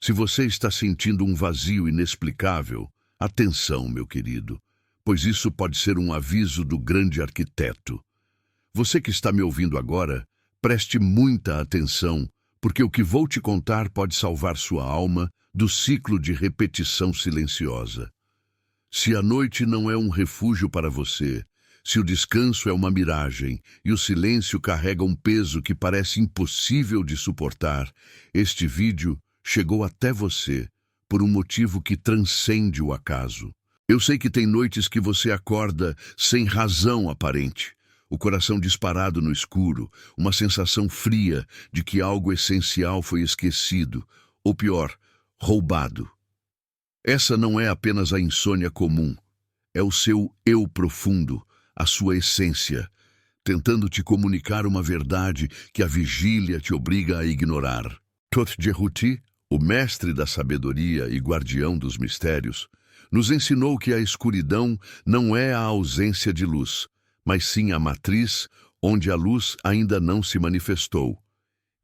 Se você está sentindo um vazio inexplicável, atenção, meu querido, pois isso pode ser um aviso do grande arquiteto. Você que está me ouvindo agora, preste muita atenção, porque o que vou te contar pode salvar sua alma do ciclo de repetição silenciosa. Se a noite não é um refúgio para você, se o descanso é uma miragem e o silêncio carrega um peso que parece impossível de suportar, este vídeo chegou até você por um motivo que transcende o acaso. Eu sei que tem noites que você acorda sem razão aparente, o coração disparado no escuro, uma sensação fria de que algo essencial foi esquecido, ou pior, roubado. Essa não é apenas a insônia comum, é o seu eu profundo, a sua essência, tentando te comunicar uma verdade que a vigília te obriga a ignorar. Thoth-Jehuti, o mestre da sabedoria e guardião dos mistérios, nos ensinou que a escuridão não é a ausência de luz, mas sim a matriz onde a luz ainda não se manifestou.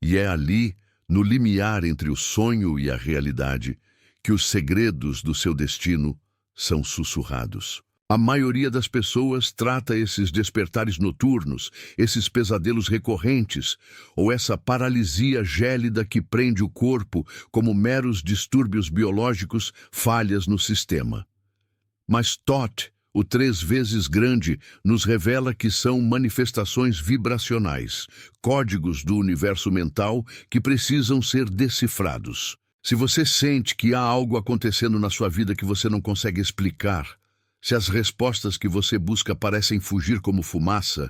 E é ali, no limiar entre o sonho e a realidade, que os segredos do seu destino são sussurrados. A maioria das pessoas trata esses despertares noturnos, esses pesadelos recorrentes, ou essa paralisia gélida que prende o corpo como meros distúrbios biológicos, falhas no sistema. Mas Thoth, o 3 vezes grande, nos revela que são manifestações vibracionais, códigos do universo mental que precisam ser decifrados. Se você sente que há algo acontecendo na sua vida que você não consegue explicar, se as respostas que você busca parecem fugir como fumaça,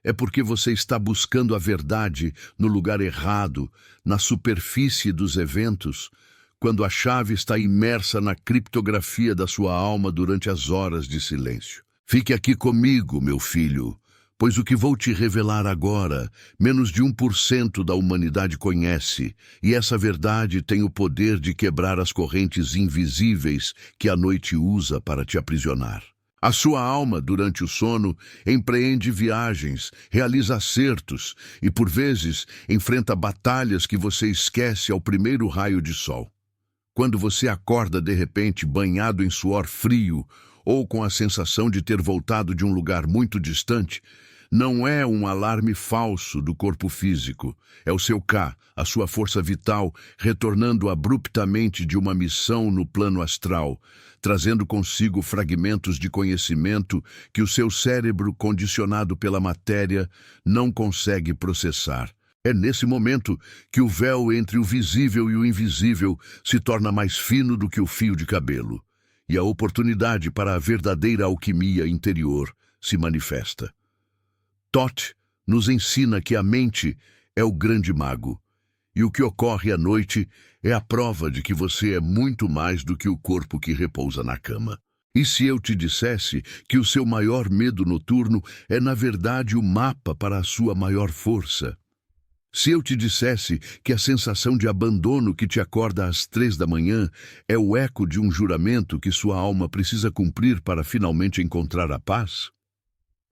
é porque você está buscando a verdade no lugar errado, na superfície dos eventos, quando a chave está imersa na criptografia da sua alma durante as horas de silêncio. Fique aqui comigo, meu filho, pois o que vou te revelar agora, menos de 1% da humanidade conhece, e essa verdade tem o poder de quebrar as correntes invisíveis que a noite usa para te aprisionar. A sua alma, durante o sono, empreende viagens, realiza acertos e, por vezes, enfrenta batalhas que você esquece ao primeiro raio de sol. Quando você acorda de repente banhado em suor frio ou com a sensação de ter voltado de um lugar muito distante, não é um alarme falso do corpo físico, é o seu Ka, a sua força vital, retornando abruptamente de uma missão no plano astral, trazendo consigo fragmentos de conhecimento que o seu cérebro, condicionado pela matéria, não consegue processar. É nesse momento que o véu entre o visível e o invisível se torna mais fino do que o fio de cabelo, e a oportunidade para a verdadeira alquimia interior se manifesta. Thoth nos ensina que a mente é o grande mago, e o que ocorre à noite é a prova de que você é muito mais do que o corpo que repousa na cama. E se eu te dissesse que o seu maior medo noturno é, na verdade, o mapa para a sua maior força? Se eu te dissesse que a sensação de abandono que te acorda às 3 da manhã é o eco de um juramento que sua alma precisa cumprir para finalmente encontrar a paz?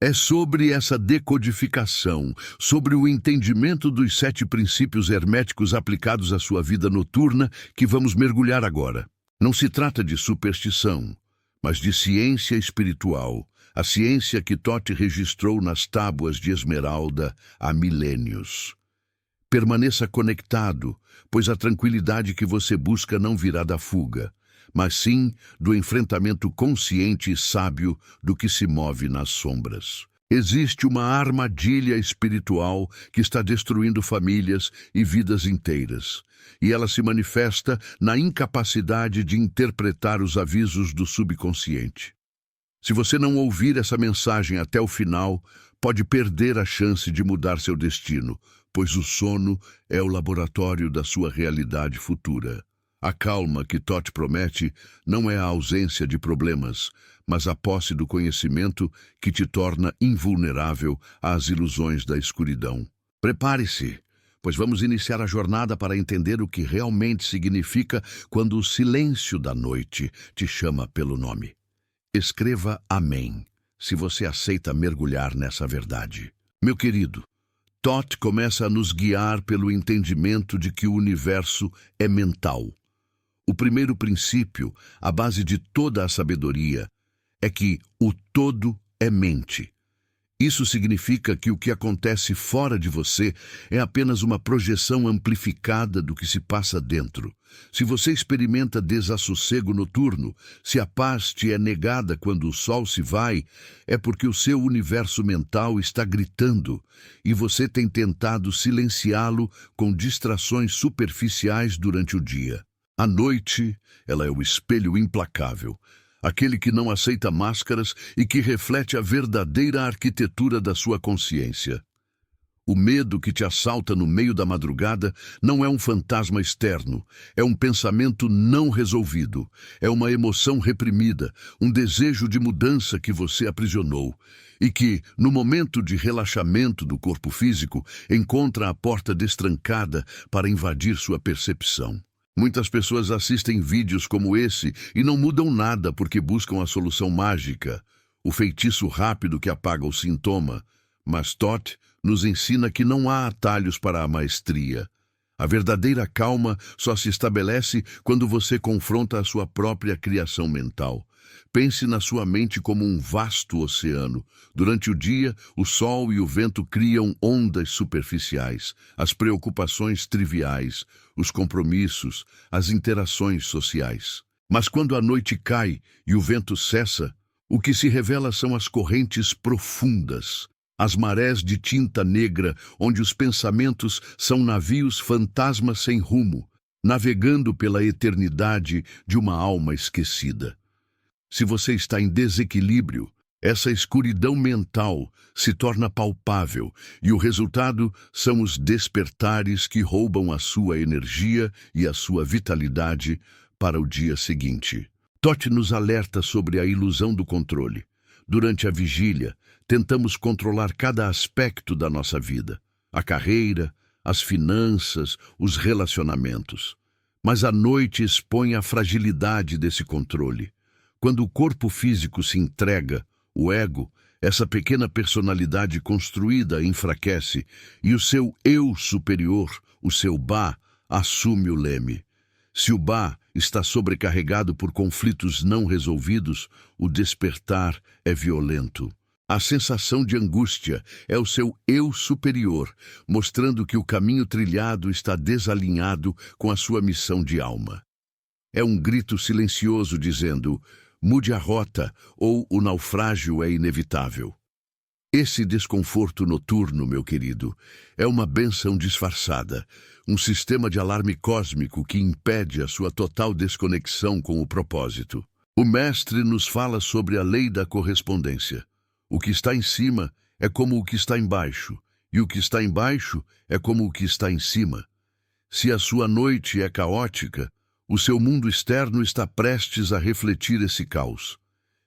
É sobre essa decodificação, sobre o entendimento dos 7 princípios herméticos aplicados à sua vida noturna que vamos mergulhar agora. Não se trata de superstição, mas de ciência espiritual, a ciência que Thoth registrou nas tábuas de esmeralda há milênios. Permaneça conectado, pois a tranquilidade que você busca não virá da fuga, mas sim do enfrentamento consciente e sábio do que se move nas sombras. Existe uma armadilha espiritual que está destruindo famílias e vidas inteiras, e ela se manifesta na incapacidade de interpretar os avisos do subconsciente. Se você não ouvir essa mensagem até o final, pode perder a chance de mudar seu destino, pois o sono é o laboratório da sua realidade futura. A calma que Thoth promete não é a ausência de problemas, mas a posse do conhecimento que te torna invulnerável às ilusões da escuridão. Prepare-se, pois vamos iniciar a jornada para entender o que realmente significa quando o silêncio da noite te chama pelo nome. Escreva Amém, se você aceita mergulhar nessa verdade. Meu querido, Thoth começa a nos guiar pelo entendimento de que o universo é mental. primeiro princípio, a base de toda a sabedoria, é que o todo é mente. Isso significa que o que acontece fora de você é apenas uma projeção amplificada do que se passa dentro. Se você experimenta desassossego noturno, se a paz te é negada quando o sol se vai, é porque o seu universo mental está gritando e você tem tentado silenciá-lo com distrações superficiais durante o dia. À noite, ela é o espelho implacável, aquele que não aceita máscaras e que reflete a verdadeira arquitetura da sua consciência. O medo que te assalta no meio da madrugada não é um fantasma externo, é um pensamento não resolvido, é uma emoção reprimida, um desejo de mudança que você aprisionou e que, no momento de relaxamento do corpo físico, encontra a porta destrancada para invadir sua percepção. Muitas pessoas assistem vídeos como esse e não mudam nada porque buscam a solução mágica, o feitiço rápido que apaga o sintoma. Mas Toth nos ensina que não há atalhos para a maestria. A verdadeira calma só se estabelece quando você confronta a sua própria criação mental. Pense na sua mente como um vasto oceano. Durante o dia, o sol e o vento criam ondas superficiais, as preocupações triviais, os compromissos, as interações sociais. Mas quando a noite cai e o vento cessa, o que se revela são as correntes profundas, as marés de tinta negra, onde os pensamentos são navios fantasmas sem rumo, navegando pela eternidade de uma alma esquecida. Se você está em desequilíbrio, essa escuridão mental se torna palpável e o resultado são os despertares que roubam a sua energia e a sua vitalidade para o dia seguinte. Toth nos alerta sobre a ilusão do controle. Durante a vigília, tentamos controlar cada aspecto da nossa vida, a carreira, as finanças, os relacionamentos. Mas a noite expõe a fragilidade desse controle. Quando o corpo físico se entrega, o ego, essa pequena personalidade construída, enfraquece e o seu eu superior, o seu Ba, assume o leme. Se o Ba está sobrecarregado por conflitos não resolvidos, o despertar é violento. A sensação de angústia é o seu eu superior, mostrando que o caminho trilhado está desalinhado com a sua missão de alma. É um grito silencioso dizendo: mude a rota ou o naufrágio é inevitável. Esse desconforto noturno, meu querido, é uma bênção disfarçada, um sistema de alarme cósmico que impede a sua total desconexão com o propósito. O mestre nos fala sobre a lei da correspondência. O que está em cima é como o que está embaixo, e o que está embaixo é como o que está em cima. Se a sua noite é caótica, o seu mundo externo está prestes a refletir esse caos.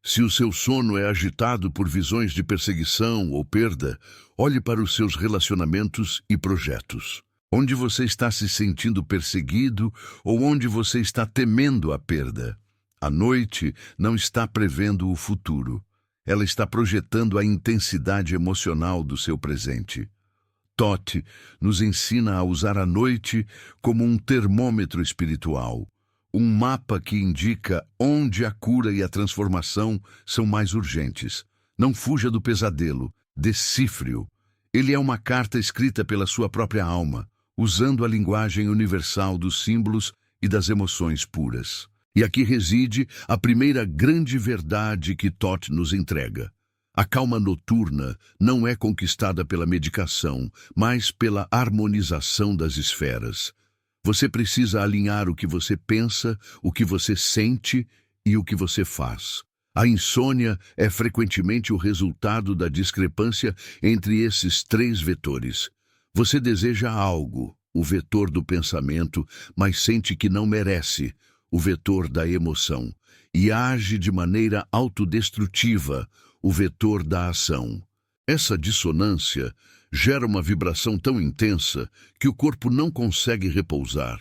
Se o seu sono é agitado por visões de perseguição ou perda, olhe para os seus relacionamentos e projetos. Onde você está se sentindo perseguido ou onde você está temendo a perda? A noite não está prevendo o futuro. Ela está projetando a intensidade emocional do seu presente. Toth nos ensina a usar a noite como um termômetro espiritual, um mapa que indica onde a cura e a transformação são mais urgentes. Não fuja do pesadelo, decifre-o. Ele é uma carta escrita pela sua própria alma, usando a linguagem universal dos símbolos e das emoções puras. E aqui reside a primeira grande verdade que Toth nos entrega. A calma noturna não é conquistada pela medicação, mas pela harmonização das esferas. Você precisa alinhar o que você pensa, o que você sente e o que você faz. A insônia é frequentemente o resultado da discrepância entre esses três vetores. Você deseja algo, o vetor do pensamento, mas sente que não merece, o vetor da emoção, e age de maneira autodestrutiva, o vetor da ação. Essa dissonância gera uma vibração tão intensa que o corpo não consegue repousar.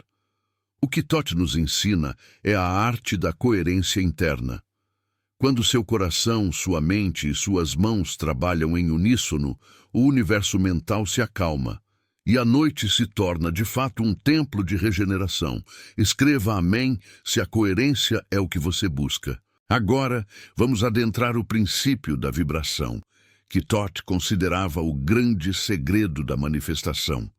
O que Toth nos ensina é a arte da coerência interna. Quando seu coração, sua mente e suas mãos trabalham em uníssono, o universo mental se acalma. E a noite se torna, de fato, um templo de regeneração. Escreva amém se a coerência é o que você busca. Agora, vamos adentrar o princípio da vibração, que Thoth considerava o grande segredo da manifestação.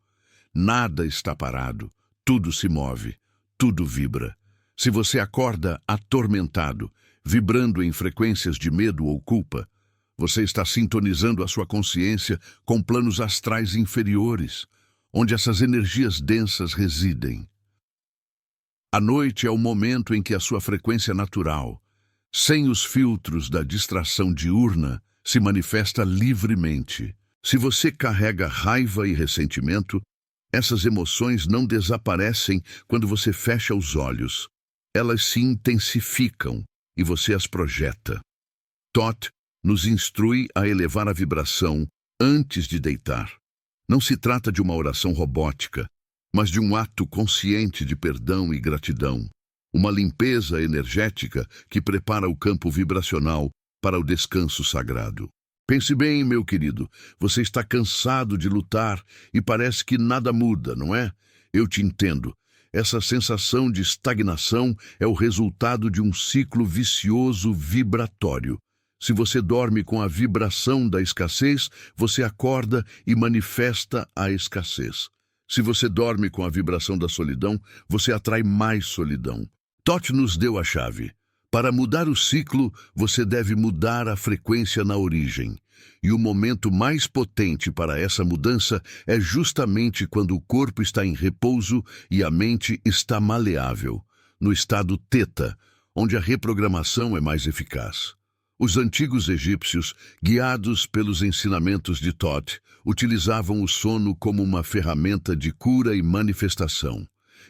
Nada está parado, tudo se move, tudo vibra. Se você acorda atormentado, vibrando em frequências de medo ou culpa, você está sintonizando a sua consciência com planos astrais inferiores, onde essas energias densas residem. A noite é o momento em que a sua frequência natural, sem os filtros da distração diurna, se manifesta livremente. Se você carrega raiva e ressentimento, essas emoções não desaparecem quando você fecha os olhos. Elas se intensificam e você as projeta. Thoth nos instrui a elevar a vibração antes de deitar. Não se trata de uma oração robótica, mas de um ato consciente de perdão e gratidão. Uma limpeza energética que prepara o campo vibracional para o descanso sagrado. Pense bem, meu querido, você está cansado de lutar e parece que nada muda, não é? Eu te entendo. Essa sensação de estagnação é o resultado de um ciclo vicioso vibratório. Se você dorme com a vibração da escassez, você acorda e manifesta a escassez. Se você dorme com a vibração da solidão, você atrai mais solidão. Thoth nos deu a chave. Para mudar o ciclo, você deve mudar a frequência na origem. E o momento mais potente para essa mudança é justamente quando o corpo está em repouso e a mente está maleável, no estado teta, onde a reprogramação é mais eficaz. Os antigos egípcios, guiados pelos ensinamentos de Thoth, utilizavam o sono como uma ferramenta de cura e manifestação,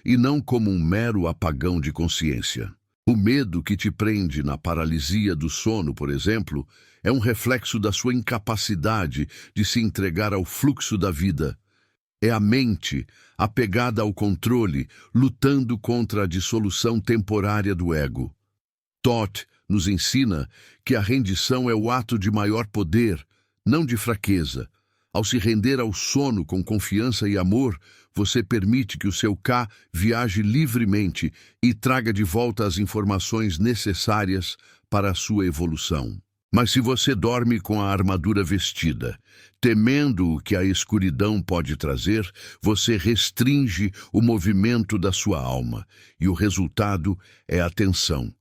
e não como um mero apagão de consciência. O medo que te prende na paralisia do sono, por exemplo, é um reflexo da sua incapacidade de se entregar ao fluxo da vida. É a mente, apegada ao controle, lutando contra a dissolução temporária do ego. Thoth nos ensina que a rendição é o ato de maior poder, não de fraqueza. Ao se render ao sono com confiança e amor, você permite que o seu K viaje livremente e traga de volta as informações necessárias para a sua evolução. Mas se você dorme com a armadura vestida, temendo o que a escuridão pode trazer, você restringe o movimento da sua alma, e o resultado é a tensão.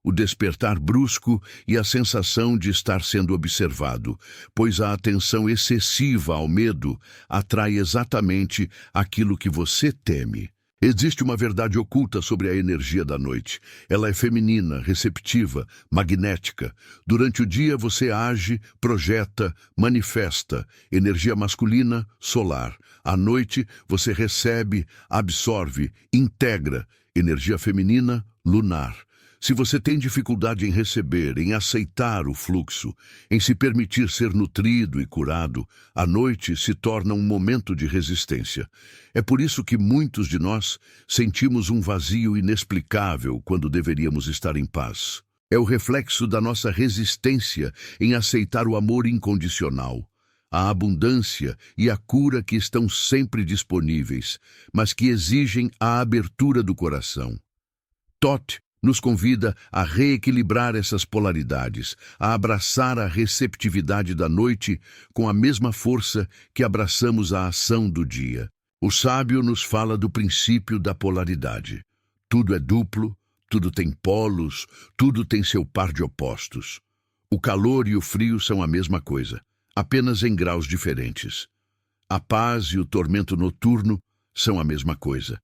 O despertar brusco e a sensação de estar sendo observado, pois a atenção excessiva ao medo atrai exatamente aquilo que você teme. Existe uma verdade oculta sobre a energia da noite. Ela é feminina, receptiva, magnética. Durante o dia você age, projeta, manifesta. Energia masculina, solar. À noite você recebe, absorve, integra. Energia feminina, lunar. Se você tem dificuldade em receber, em aceitar o fluxo, em se permitir ser nutrido e curado, a noite se torna um momento de resistência. É por isso que muitos de nós sentimos um vazio inexplicável quando deveríamos estar em paz. É o reflexo da nossa resistência em aceitar o amor incondicional, a abundância e a cura que estão sempre disponíveis, mas que exigem a abertura do coração. Thoth nos convida a reequilibrar essas polaridades, a abraçar a receptividade da noite com a mesma força que abraçamos a ação do dia. O sábio nos fala do princípio da polaridade. Tudo é duplo, tudo tem polos, tudo tem seu par de opostos. O calor e o frio são a mesma coisa, apenas em graus diferentes. A paz e o tormento noturno são a mesma coisa,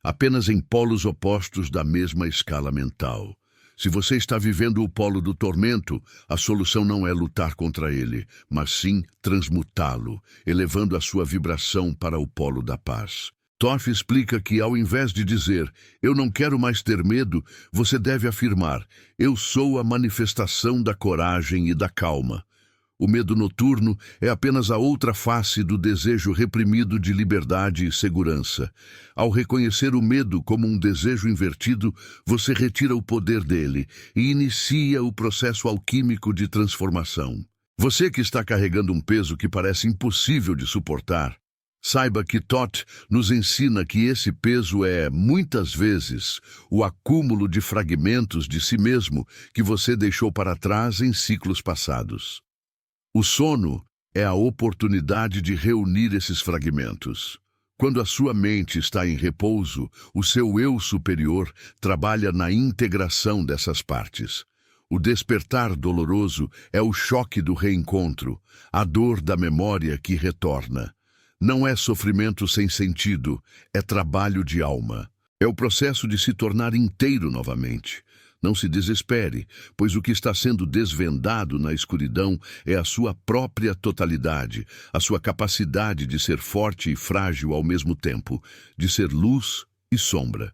apenas em polos opostos da mesma escala mental. Se você está vivendo o polo do tormento, a solução não é lutar contra ele, mas sim transmutá-lo, elevando a sua vibração para o polo da paz. Thoth explica que, ao invés de dizer, eu não quero mais ter medo, você deve afirmar, eu sou a manifestação da coragem e da calma. O medo noturno é apenas a outra face do desejo reprimido de liberdade e segurança. Ao reconhecer o medo como um desejo invertido, você retira o poder dele e inicia o processo alquímico de transformação. Você que está carregando um peso que parece impossível de suportar, Saiba que Toth nos ensina que esse peso é, muitas vezes, o acúmulo de fragmentos de si mesmo que você deixou para trás em ciclos passados. O sono é a oportunidade de reunir esses fragmentos. Quando a sua mente está em repouso, o seu eu superior trabalha na integração dessas partes. O despertar doloroso é o choque do reencontro, a dor da memória que retorna. Não é sofrimento sem sentido, é trabalho de alma. É o processo de se tornar inteiro novamente. Não se desespere, pois o que está sendo desvendado na escuridão é a sua própria totalidade, a sua capacidade de ser forte e frágil ao mesmo tempo, de ser luz e sombra.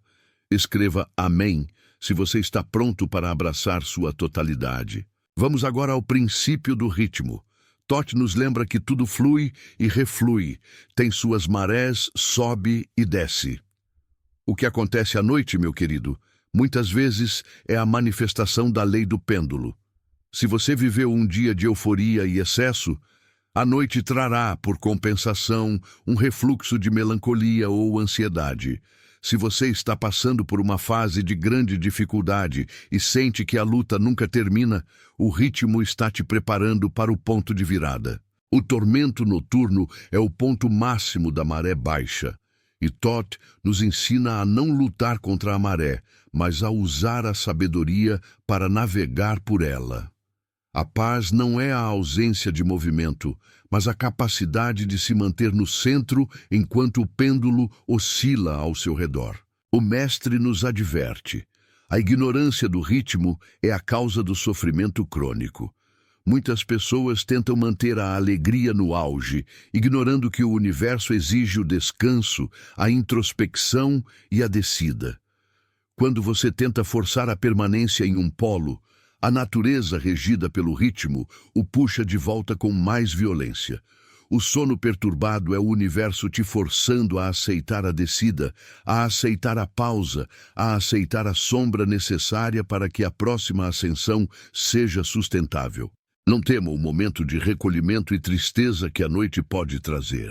Escreva Amém se você está pronto para abraçar sua totalidade. Vamos agora ao princípio do ritmo. Toth nos lembra que tudo flui e reflui, tem suas marés, sobe e desce. O que acontece à noite, meu querido, muitas vezes é a manifestação da lei do pêndulo. Se você viveu um dia de euforia e excesso, a noite trará, por compensação, um refluxo de melancolia ou ansiedade. Se você está passando por uma fase de grande dificuldade e sente que a luta nunca termina, o ritmo está te preparando para o ponto de virada. O tormento noturno é o ponto máximo da maré baixa. E Toth nos ensina a não lutar contra a maré, mas a usar a sabedoria para navegar por ela. A paz não é a ausência de movimento, mas a capacidade de se manter no centro enquanto o pêndulo oscila ao seu redor. O mestre nos adverte: a ignorância do ritmo é a causa do sofrimento crônico. Muitas pessoas tentam manter a alegria no auge, ignorando que o universo exige o descanso, a introspecção e a descida. Quando você tenta forçar a permanência em um polo, a natureza, regida pelo ritmo, o puxa de volta com mais violência. O sono perturbado é o universo te forçando a aceitar a descida, a aceitar a pausa, a aceitar a sombra necessária para que a próxima ascensão seja sustentável. Não tema o momento de recolhimento e tristeza que a noite pode trazer.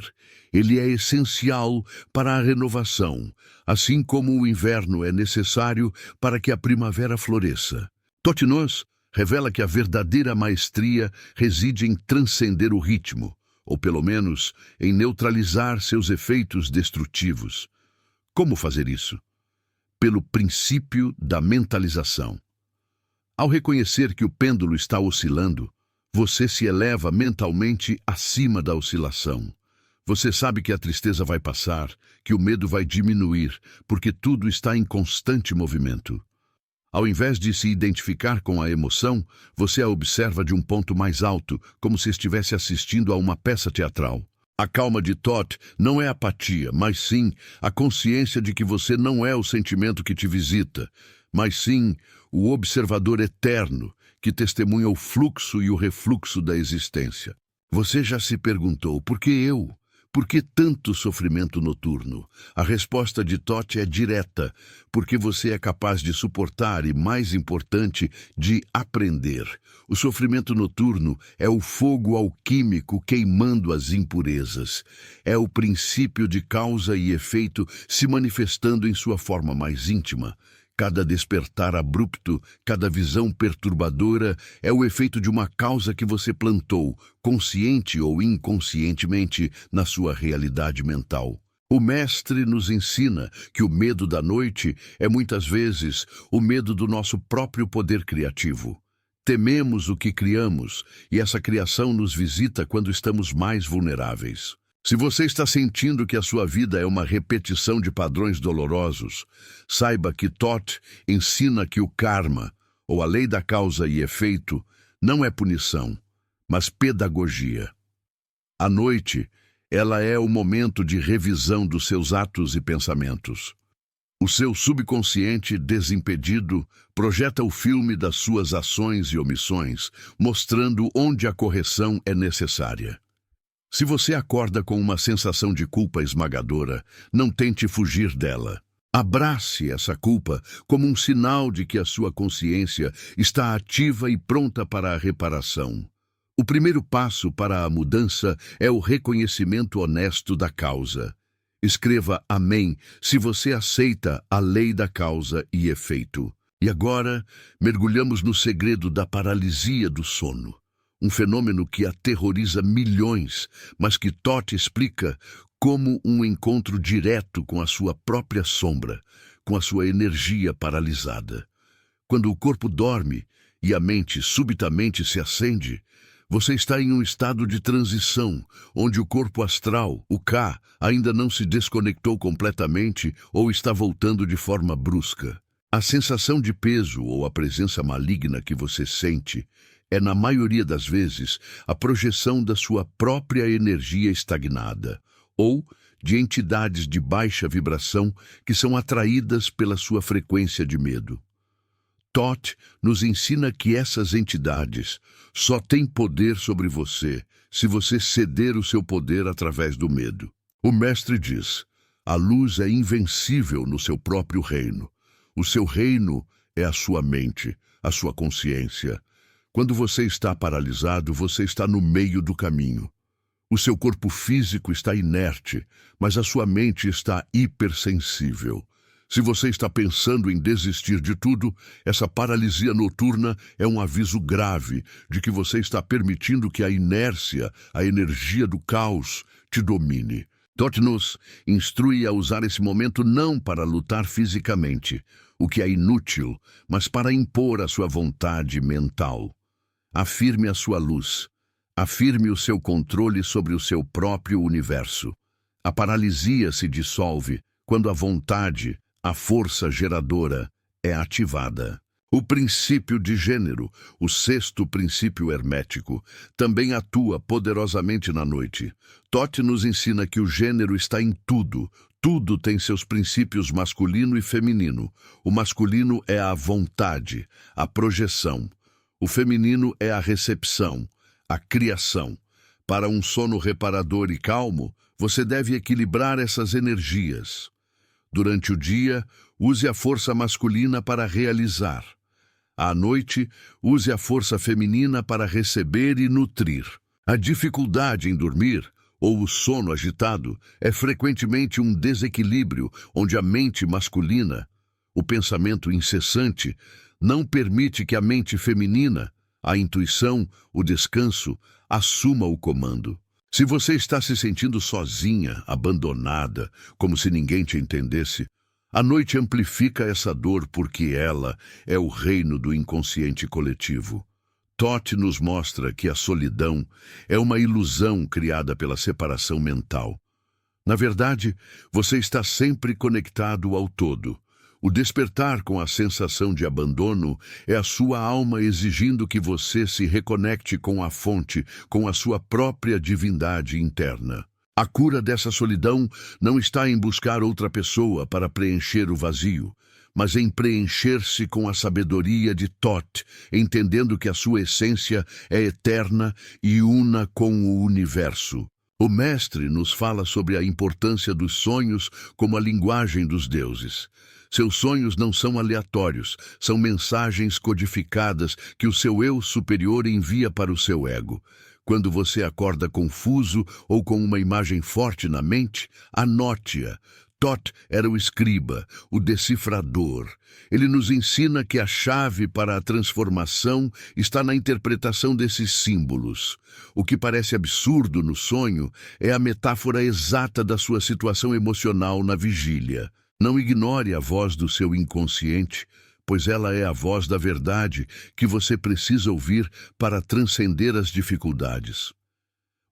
Ele é essencial para a renovação, assim como o inverno é necessário para que a primavera floresça. Toth nos revela que a verdadeira maestria reside em transcender o ritmo, ou pelo menos em neutralizar seus efeitos destrutivos. Como fazer isso? Pelo princípio da mentalização. Ao reconhecer que o pêndulo está oscilando, você se eleva mentalmente acima da oscilação. Você sabe que a tristeza vai passar, que o medo vai diminuir, porque tudo está em constante movimento. Ao invés de se identificar com a emoção, você a observa de um ponto mais alto, como se estivesse assistindo a uma peça teatral. A calma de Toth não é apatia, mas sim a consciência de que você não é o sentimento que te visita, mas sim o observador eterno que testemunha o fluxo e o refluxo da existência. Você já se perguntou, por que eu? Por que tanto sofrimento noturno? A resposta de Toth é direta, porque você é capaz de suportar e, mais importante, de aprender. O sofrimento noturno é o fogo alquímico queimando as impurezas. É o princípio de causa e efeito se manifestando em sua forma mais íntima. Cada despertar abrupto, cada visão perturbadora é o efeito de uma causa que você plantou, consciente ou inconscientemente, na sua realidade mental. O mestre nos ensina que o medo da noite é muitas vezes o medo do nosso próprio poder criativo. Tememos o que criamos, e essa criação nos visita quando estamos mais vulneráveis. Se você está sentindo que a sua vida é uma repetição de padrões dolorosos, saiba que Toth ensina que o karma, ou a lei da causa e efeito, não é punição, mas pedagogia. À noite, ela é o momento de revisão dos seus atos e pensamentos. O seu subconsciente, desimpedido, projeta o filme das suas ações e omissões, mostrando onde a correção é necessária. Se você acorda com uma sensação de culpa esmagadora, não tente fugir dela. Abrace essa culpa como um sinal de que a sua consciência está ativa e pronta para a reparação. O primeiro passo para a mudança é o reconhecimento honesto da causa. Escreva amém se você aceita a lei da causa e efeito. E agora, mergulhamos no segredo da paralisia do sono. Um fenômeno que aterroriza milhões, mas que Toth explica como um encontro direto com a sua própria sombra, com a sua energia paralisada. Quando o corpo dorme e a mente subitamente se acende, você está em um estado de transição, onde o corpo astral, o K, ainda não se desconectou completamente ou está voltando de forma brusca. A sensação de peso ou a presença maligna que você sente é, na maioria das vezes, a projeção da sua própria energia estagnada, ou de entidades de baixa vibração que são atraídas pela sua frequência de medo. Toth nos ensina que essas entidades só têm poder sobre você se você ceder o seu poder através do medo. O mestre diz: a luz é invencível no seu próprio reino. O seu reino é a sua mente, a sua consciência. Quando você está paralisado, você está no meio do caminho. O seu corpo físico está inerte, mas a sua mente está hipersensível. Se você está pensando em desistir de tudo, essa paralisia noturna é um aviso grave de que você está permitindo que a inércia, a energia do caos, te domine. Toth nos instrui a usar esse momento não para lutar fisicamente, o que é inútil, mas para impor a sua vontade mental. Afirme a sua luz. Afirme o seu controle sobre o seu próprio universo. A paralisia se dissolve quando a vontade, a força geradora, é ativada. O princípio de gênero, o sexto princípio hermético, também atua poderosamente na noite. Toth nos ensina que o gênero está em tudo. Tudo tem seus princípios masculino e feminino. O masculino é a vontade, a projeção. O feminino é a recepção, a criação. Para um sono reparador e calmo, você deve equilibrar essas energias. Durante o dia, use a força masculina para realizar. À noite, use a força feminina para receber e nutrir. A dificuldade em dormir, ou o sono agitado, é frequentemente um desequilíbrio onde a mente masculina, o pensamento incessante, não permite que a mente feminina, a intuição, o descanso, assuma o comando. Se você está se sentindo sozinha, abandonada, como se ninguém te entendesse, a noite amplifica essa dor porque ela é o reino do inconsciente coletivo. Toth nos mostra que a solidão é uma ilusão criada pela separação mental. Na verdade, você está sempre conectado ao todo. O despertar com a sensação de abandono é a sua alma exigindo que você se reconecte com a fonte, com a sua própria divindade interna. A cura dessa solidão não está em buscar outra pessoa para preencher o vazio, mas em preencher-se com a sabedoria de Toth, entendendo que a sua essência é eterna e una com o universo. O mestre nos fala sobre a importância dos sonhos como a linguagem dos deuses. Seus sonhos não são aleatórios, são mensagens codificadas que o seu eu superior envia para o seu ego. Quando você acorda confuso ou com uma imagem forte na mente, anote-a. Toth era o escriba, o decifrador. Ele nos ensina que a chave para a transformação está na interpretação desses símbolos. O que parece absurdo no sonho é a metáfora exata da sua situação emocional na vigília. Não ignore a voz do seu inconsciente, pois ela é a voz da verdade que você precisa ouvir para transcender as dificuldades.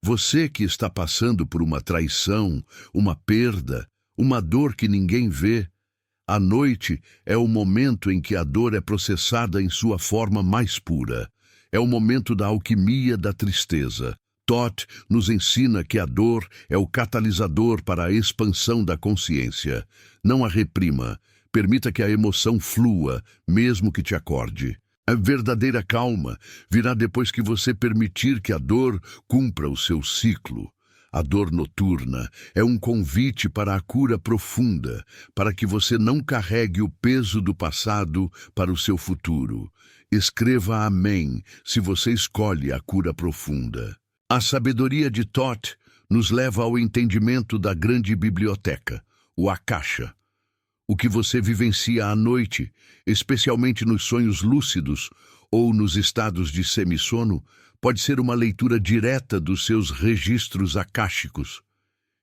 Você que está passando por uma traição, uma perda, uma dor que ninguém vê, a noite é o momento em que a dor é processada em sua forma mais pura. É o momento da alquimia da tristeza. Toth nos ensina que a dor é o catalisador para a expansão da consciência. Não a reprima. Permita que a emoção flua, mesmo que te acorde. A verdadeira calma virá depois que você permitir que a dor cumpra o seu ciclo. A dor noturna é um convite para a cura profunda, para que você não carregue o peso do passado para o seu futuro. Escreva amém se você escolhe a cura profunda. A sabedoria de Thoth nos leva ao entendimento da grande biblioteca, o Akasha. O que você vivencia à noite, especialmente nos sonhos lúcidos ou nos estados de semissono, pode ser uma leitura direta dos seus registros akáshicos.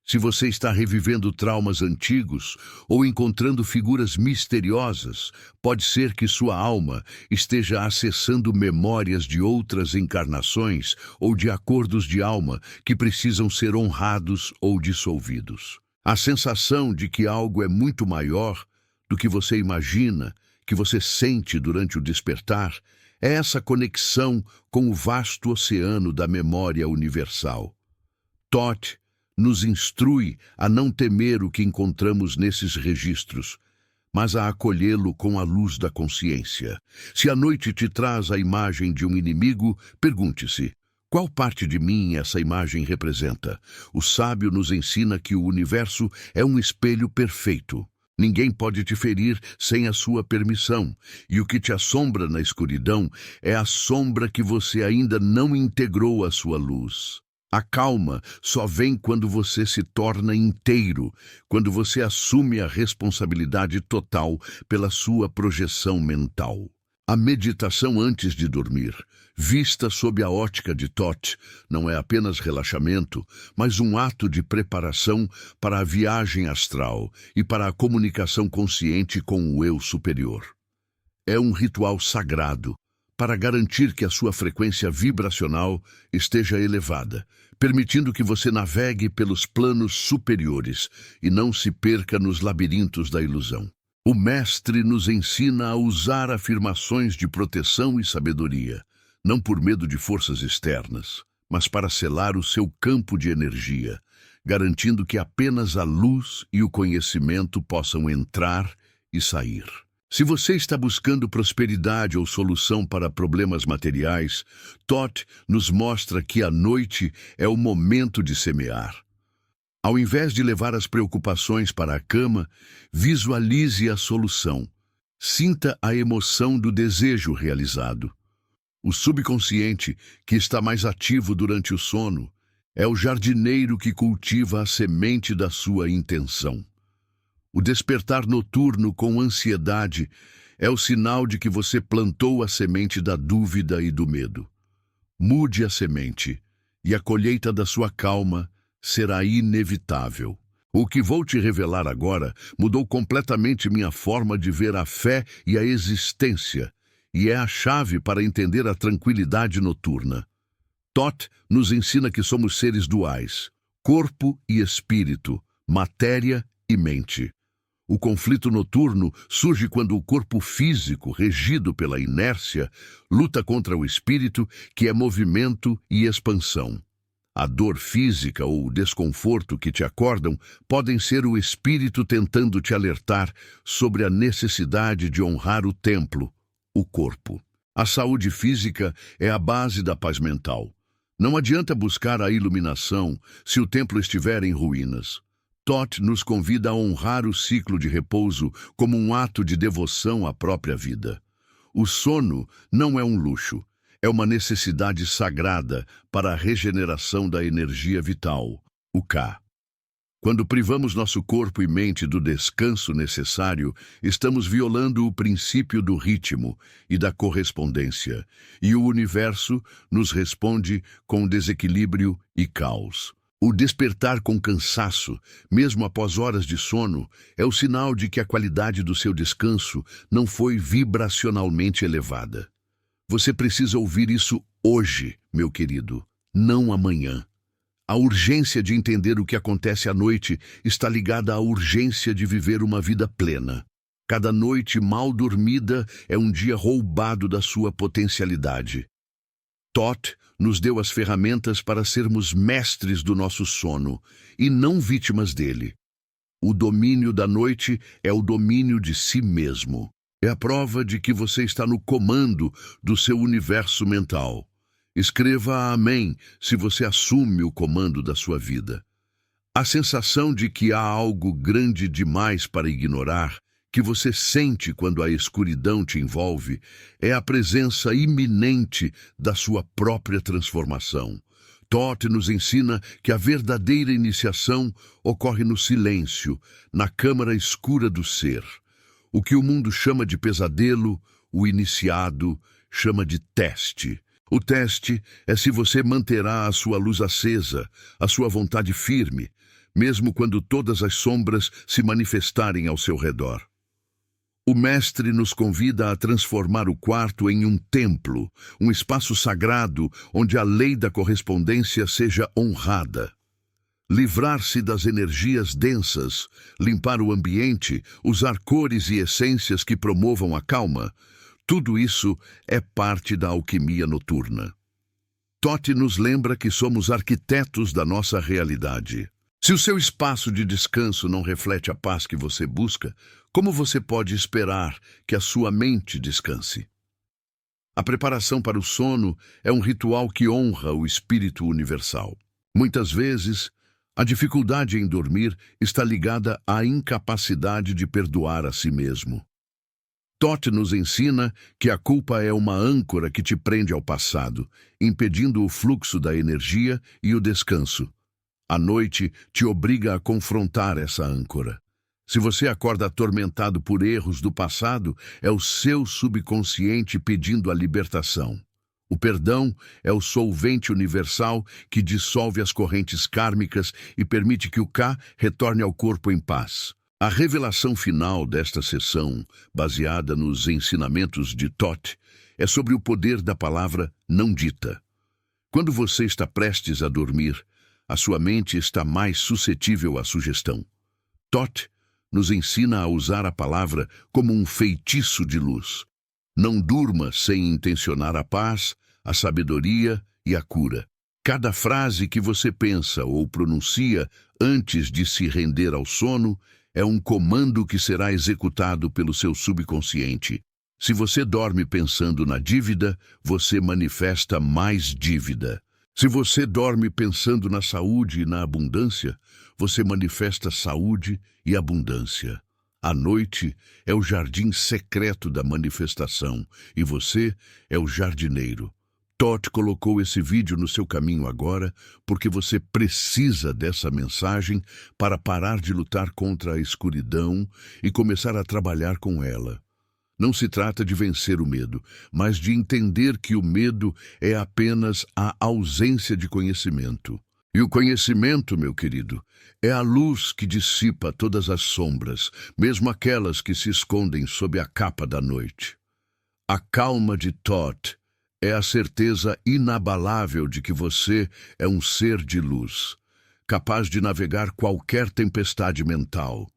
Se você está revivendo traumas antigos ou encontrando figuras misteriosas, pode ser que sua alma esteja acessando memórias de outras encarnações ou de acordos de alma que precisam ser honrados ou dissolvidos. A sensação de que algo é muito maior do que você imagina, que você sente durante o despertar, é essa conexão com o vasto oceano da memória universal. Thoth nos instrui a não temer o que encontramos nesses registros, mas a acolhê-lo com a luz da consciência. Se a noite te traz a imagem de um inimigo, pergunte-se: qual parte de mim essa imagem representa? O sábio nos ensina que o universo é um espelho perfeito. Ninguém pode te ferir sem a sua permissão, e o que te assombra na escuridão é a sombra que você ainda não integrou à sua luz. A calma só vem quando você se torna inteiro, quando você assume a responsabilidade total pela sua projeção mental. A meditação antes de dormir, vista sob a ótica de Thoth, não é apenas relaxamento, mas um ato de preparação para a viagem astral e para a comunicação consciente com o eu superior. É um ritual sagrado para garantir que a sua frequência vibracional esteja elevada, permitindo que você navegue pelos planos superiores e não se perca nos labirintos da ilusão. O mestre nos ensina a usar afirmações de proteção e sabedoria, não por medo de forças externas, mas para selar o seu campo de energia, garantindo que apenas a luz e o conhecimento possam entrar e sair. Se você está buscando prosperidade ou solução para problemas materiais, Thoth nos mostra que a noite é o momento de semear. Ao invés de levar as preocupações para a cama, visualize a solução. Sinta a emoção do desejo realizado. O subconsciente, que está mais ativo durante o sono, é o jardineiro que cultiva a semente da sua intenção. O despertar noturno com ansiedade é o sinal de que você plantou a semente da dúvida e do medo. Mude a semente, e a colheita da sua calma será inevitável. O que vou te revelar agora mudou completamente minha forma de ver a fé e a existência, e é a chave para entender a tranquilidade noturna. Thoth nos ensina que somos seres duais, corpo e espírito, matéria e mente. O conflito noturno surge quando o corpo físico, regido pela inércia, luta contra o espírito, que é movimento e expansão. A dor física ou o desconforto que te acordam podem ser o espírito tentando te alertar sobre a necessidade de honrar o templo, o corpo. A saúde física é a base da paz mental. Não adianta buscar a iluminação se o templo estiver em ruínas. Thoth nos convida a honrar o ciclo de repouso como um ato de devoção à própria vida. O sono não é um luxo, é uma necessidade sagrada para a regeneração da energia vital, o Ka. Quando privamos nosso corpo e mente do descanso necessário, estamos violando o princípio do ritmo e da correspondência, e o universo nos responde com desequilíbrio e caos. O despertar com cansaço, mesmo após horas de sono, é o sinal de que a qualidade do seu descanso não foi vibracionalmente elevada. Você precisa ouvir isso hoje, meu querido, não amanhã. A urgência de entender o que acontece à noite está ligada à urgência de viver uma vida plena. Cada noite mal dormida é um dia roubado da sua potencialidade. Thoth nos deu as ferramentas para sermos mestres do nosso sono e não vítimas dele. O domínio da noite é o domínio de si mesmo. É a prova de que você está no comando do seu universo mental. Escreva amém se você assume o comando da sua vida. A sensação de que há algo grande demais para ignorar, que você sente quando a escuridão te envolve, é a presença iminente da sua própria transformação. Toth nos ensina que a verdadeira iniciação ocorre no silêncio, na câmara escura do ser. O que o mundo chama de pesadelo, o iniciado chama de teste. O teste é se você manterá a sua luz acesa, a sua vontade firme, mesmo quando todas as sombras se manifestarem ao seu redor. O Mestre nos convida a transformar o quarto em um templo, um espaço sagrado onde a lei da correspondência seja honrada. Livrar-se das energias densas, limpar o ambiente, usar cores e essências que promovam a calma, tudo isso é parte da alquimia noturna. Toth nos lembra que somos arquitetos da nossa realidade. Se o seu espaço de descanso não reflete a paz que você busca, como você pode esperar que a sua mente descanse? A preparação para o sono é um ritual que honra o espírito universal. Muitas vezes, a dificuldade em dormir está ligada à incapacidade de perdoar a si mesmo. Toth nos ensina que a culpa é uma âncora que te prende ao passado, impedindo o fluxo da energia e o descanso. A noite te obriga a confrontar essa âncora. Se você acorda atormentado por erros do passado, é o seu subconsciente pedindo a libertação. O perdão é o solvente universal que dissolve as correntes kármicas e permite que o Ka retorne ao corpo em paz. A revelação final desta sessão, baseada nos ensinamentos de Toth, é sobre o poder da palavra não dita. Quando você está prestes a dormir, a sua mente está mais suscetível à sugestão. Toth nos ensina a usar a palavra como um feitiço de luz. Não durma sem intencionar a paz, a sabedoria e a cura. Cada frase que você pensa ou pronuncia antes de se render ao sono é um comando que será executado pelo seu subconsciente. Se você dorme pensando na dívida, você manifesta mais dívida. Se você dorme pensando na saúde e na abundância, você manifesta saúde e abundância. A noite é o jardim secreto da manifestação e você é o jardineiro. Toth colocou esse vídeo no seu caminho agora porque você precisa dessa mensagem para parar de lutar contra a escuridão e começar a trabalhar com ela. Não se trata de vencer o medo, mas de entender que o medo é apenas a ausência de conhecimento. E o conhecimento, meu querido, é a luz que dissipa todas as sombras, mesmo aquelas que se escondem sob a capa da noite. A calma de Toth é a certeza inabalável de que você é um ser de luz, capaz de navegar qualquer tempestade mental.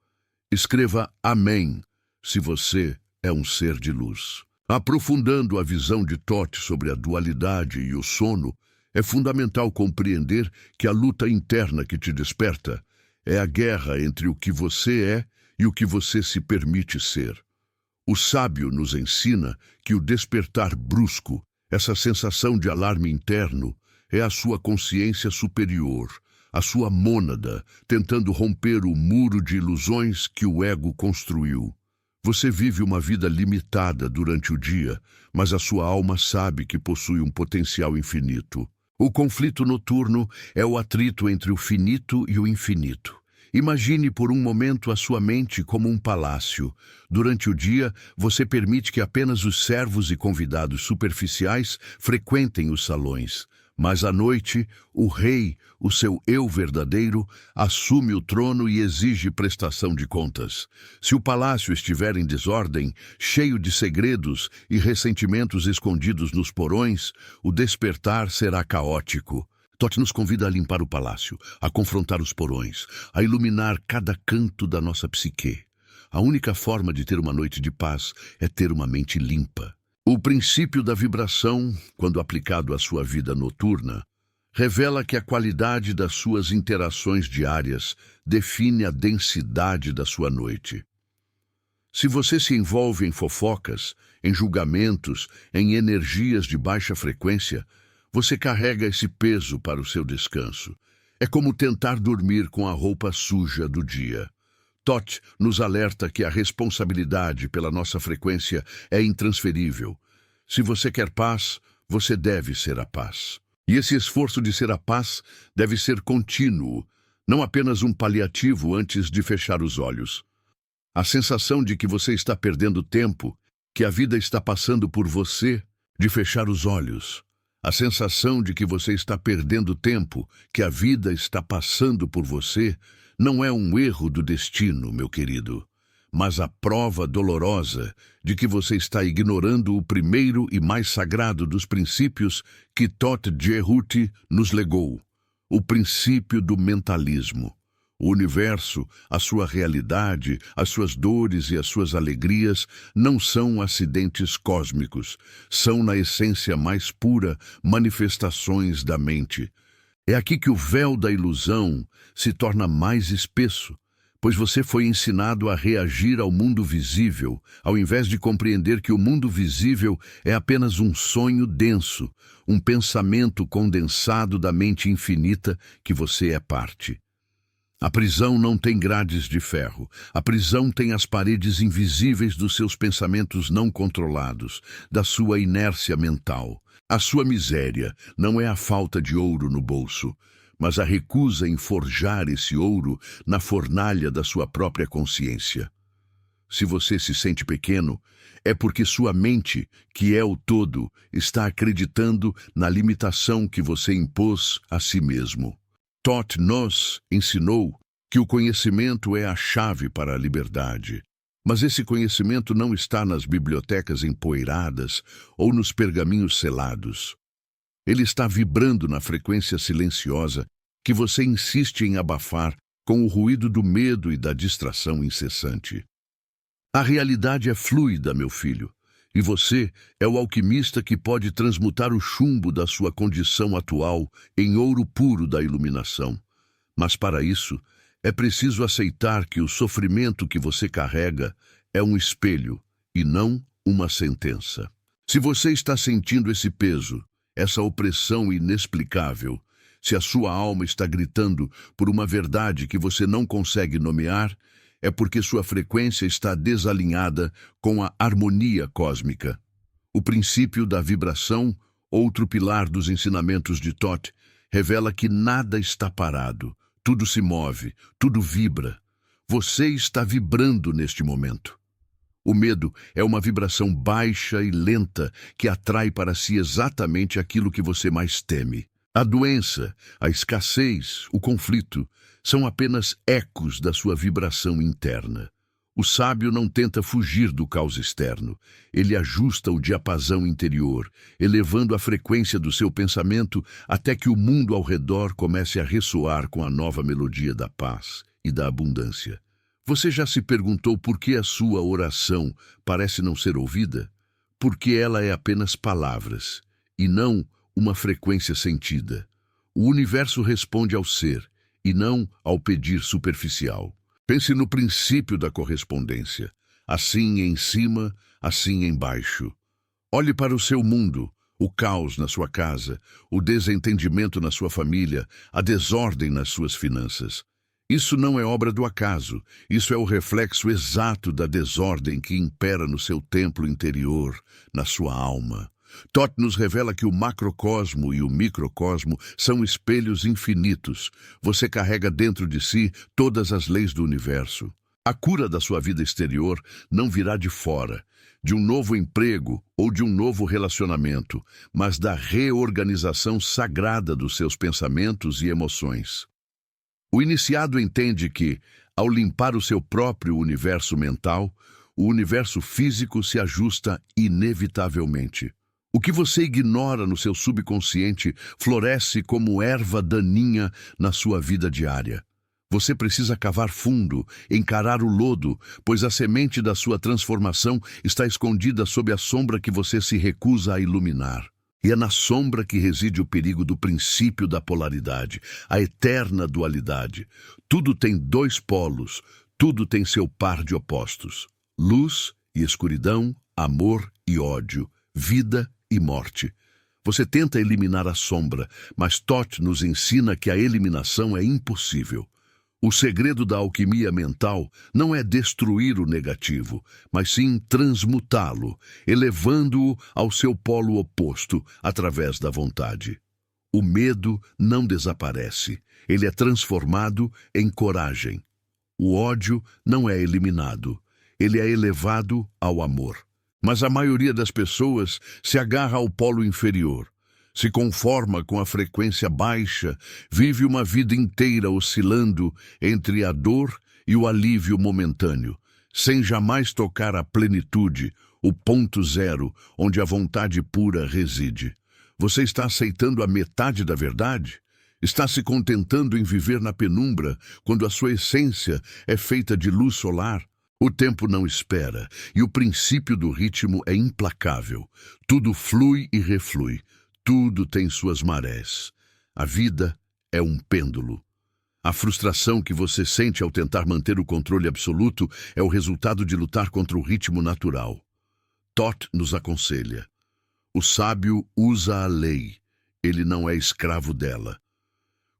Escreva amém se você é um ser de luz. Aprofundando a visão de Toth sobre a dualidade e o sono, é fundamental compreender que a luta interna que te desperta é a guerra entre o que você é e o que você se permite ser. O sábio nos ensina que o despertar brusco, essa sensação de alarme interno, é a sua consciência superior, a sua mônada, tentando romper o muro de ilusões que o ego construiu. Você vive uma vida limitada durante o dia, mas a sua alma sabe que possui um potencial infinito. O conflito noturno é o atrito entre o finito e o infinito. Imagine por um momento a sua mente como um palácio. Durante o dia, você permite que apenas os servos e convidados superficiais frequentem os salões. Mas à noite, o rei, o seu eu verdadeiro, assume o trono e exige prestação de contas. Se o palácio estiver em desordem, cheio de segredos e ressentimentos escondidos nos porões, o despertar será caótico. Toth nos convida a limpar o palácio, a confrontar os porões, a iluminar cada canto da nossa psique. A única forma de ter uma noite de paz é ter uma mente limpa. O princípio da vibração, quando aplicado à sua vida noturna, revela que a qualidade das suas interações diárias define a densidade da sua noite. Se você se envolve em fofocas, em julgamentos, em energias de baixa frequência, Você carrega esse peso para o seu descanso. É como tentar dormir com a roupa suja do dia. Thoth nos alerta que a responsabilidade pela nossa frequência é intransferível. Se você quer paz, você deve ser a paz. E esse esforço de ser a paz deve ser contínuo, não apenas um paliativo antes de fechar os olhos. A sensação de que você está perdendo tempo, que a vida está passando por você, de fechar os olhos. A sensação de que você está perdendo tempo, que a vida está passando por você, não é um erro do destino, meu querido, mas a prova dolorosa de que você está ignorando o primeiro e mais sagrado dos princípios que Thoth Jerhuti nos legou, o princípio do mentalismo. O universo, a sua realidade, as suas dores e as suas alegrias não são acidentes cósmicos, são, na essência mais pura, manifestações da mente. É aqui que o véu da ilusão se torna mais espesso, pois você foi ensinado a reagir ao mundo visível, ao invés de compreender que o mundo visível é apenas um sonho denso, um pensamento condensado da mente infinita que você é parte. A prisão não tem grades de ferro. A prisão tem as paredes invisíveis dos seus pensamentos não controlados, da sua inércia mental. A sua miséria não é a falta de ouro no bolso, mas a recusa em forjar esse ouro na fornalha da sua própria consciência. Se você se sente pequeno, é porque sua mente, que é o todo, está acreditando na limitação que você impôs a si mesmo. Thoth nos ensinou que o conhecimento é a chave para a liberdade. Mas esse conhecimento não está nas bibliotecas empoeiradas ou nos pergaminhos selados. Ele está vibrando na frequência silenciosa que você insiste em abafar com o ruído do medo e da distração incessante. A realidade é fluida, meu filho, e você é o alquimista que pode transmutar o chumbo da sua condição atual em ouro puro da iluminação. Mas para isso, é preciso aceitar que o sofrimento que você carrega é um espelho e não uma sentença. Se você está sentindo esse peso, essa opressão inexplicável, se a sua alma está gritando por uma verdade que você não consegue nomear, é porque sua frequência está desalinhada com a harmonia cósmica. O princípio da vibração, outro pilar dos ensinamentos de Thoth, revela que nada está parado, tudo se move, tudo vibra. Você está vibrando neste momento. O medo é uma vibração baixa e lenta que atrai para si exatamente aquilo que você mais teme. A doença, a escassez, o conflito são apenas ecos da sua vibração interna. O sábio não tenta fugir do caos externo. Ele ajusta o diapasão interior, elevando a frequência do seu pensamento até que o mundo ao redor comece a ressoar com a nova melodia da paz e da abundância. Você já se perguntou por que a sua oração parece não ser ouvida? Porque ela é apenas palavras, e não uma frequência sentida. O universo responde ao ser, e não ao pedir superficial. Pense no princípio da correspondência. Assim em cima, assim embaixo. Olhe para o seu mundo, o caos na sua casa, o desentendimento na sua família, a desordem nas suas finanças. Isso não é obra do acaso, isso é o reflexo exato da desordem que impera no seu templo interior, na sua alma. Thoth nos revela que o macrocosmo e o microcosmo são espelhos infinitos. Você carrega dentro de si todas as leis do universo. A cura da sua vida exterior não virá de fora, de um novo emprego ou de um novo relacionamento, mas da reorganização sagrada dos seus pensamentos e emoções. O iniciado entende que, ao limpar o seu próprio universo mental, o universo físico se ajusta inevitavelmente. O que você ignora no seu subconsciente floresce como erva daninha na sua vida diária. Você precisa cavar fundo, encarar o lodo, pois a semente da sua transformação está escondida sob a sombra que você se recusa a iluminar. E é na sombra que reside o perigo do princípio da polaridade, a eterna dualidade. Tudo tem dois polos, tudo tem seu par de opostos. Luz e escuridão, amor e ódio, vida e morte. Você tenta eliminar a sombra, mas Toth nos ensina que a eliminação é impossível. O segredo da alquimia mental não é destruir o negativo, mas sim transmutá-lo, elevando-o ao seu polo oposto através da vontade. O medo não desaparece, ele é transformado em coragem. O ódio não é eliminado, ele é elevado ao amor. Mas a maioria das pessoas se agarra ao polo inferior, se conforma com a frequência baixa, vive uma vida inteira oscilando entre a dor e o alívio momentâneo, sem jamais tocar a plenitude, o ponto zero, onde a vontade pura reside. Você está aceitando a metade da verdade? Está se contentando em viver na penumbra, quando a sua essência é feita de luz solar? O tempo não espera, e o princípio do ritmo é implacável. Tudo flui e reflui, tudo tem suas marés. A vida é um pêndulo. A frustração que você sente ao tentar manter o controle absoluto é o resultado de lutar contra o ritmo natural. Toth nos aconselha: o sábio usa a lei, ele não é escravo dela.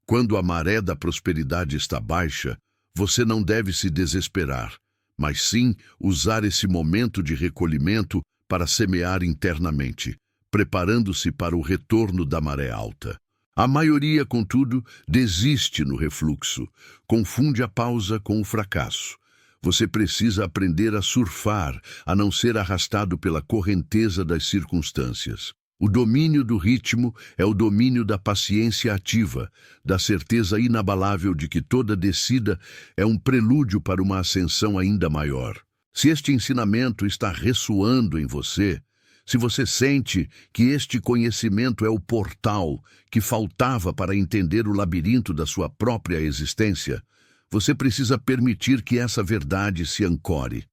Quando a maré da prosperidade está baixa, você não deve se desesperar, mas sim usar esse momento de recolhimento para semear internamente, preparando-se para o retorno da maré alta. A maioria, contudo, desiste no refluxo, confunde a pausa com o fracasso. Você precisa aprender a surfar, a não ser arrastado pela correnteza das circunstâncias. O domínio do ritmo é o domínio da paciência ativa, da certeza inabalável de que toda descida é um prelúdio para uma ascensão ainda maior. Se este ensinamento está ressoando em você, se você sente que este conhecimento é o portal que faltava para entender o labirinto da sua própria existência, você precisa permitir que essa verdade se ancore.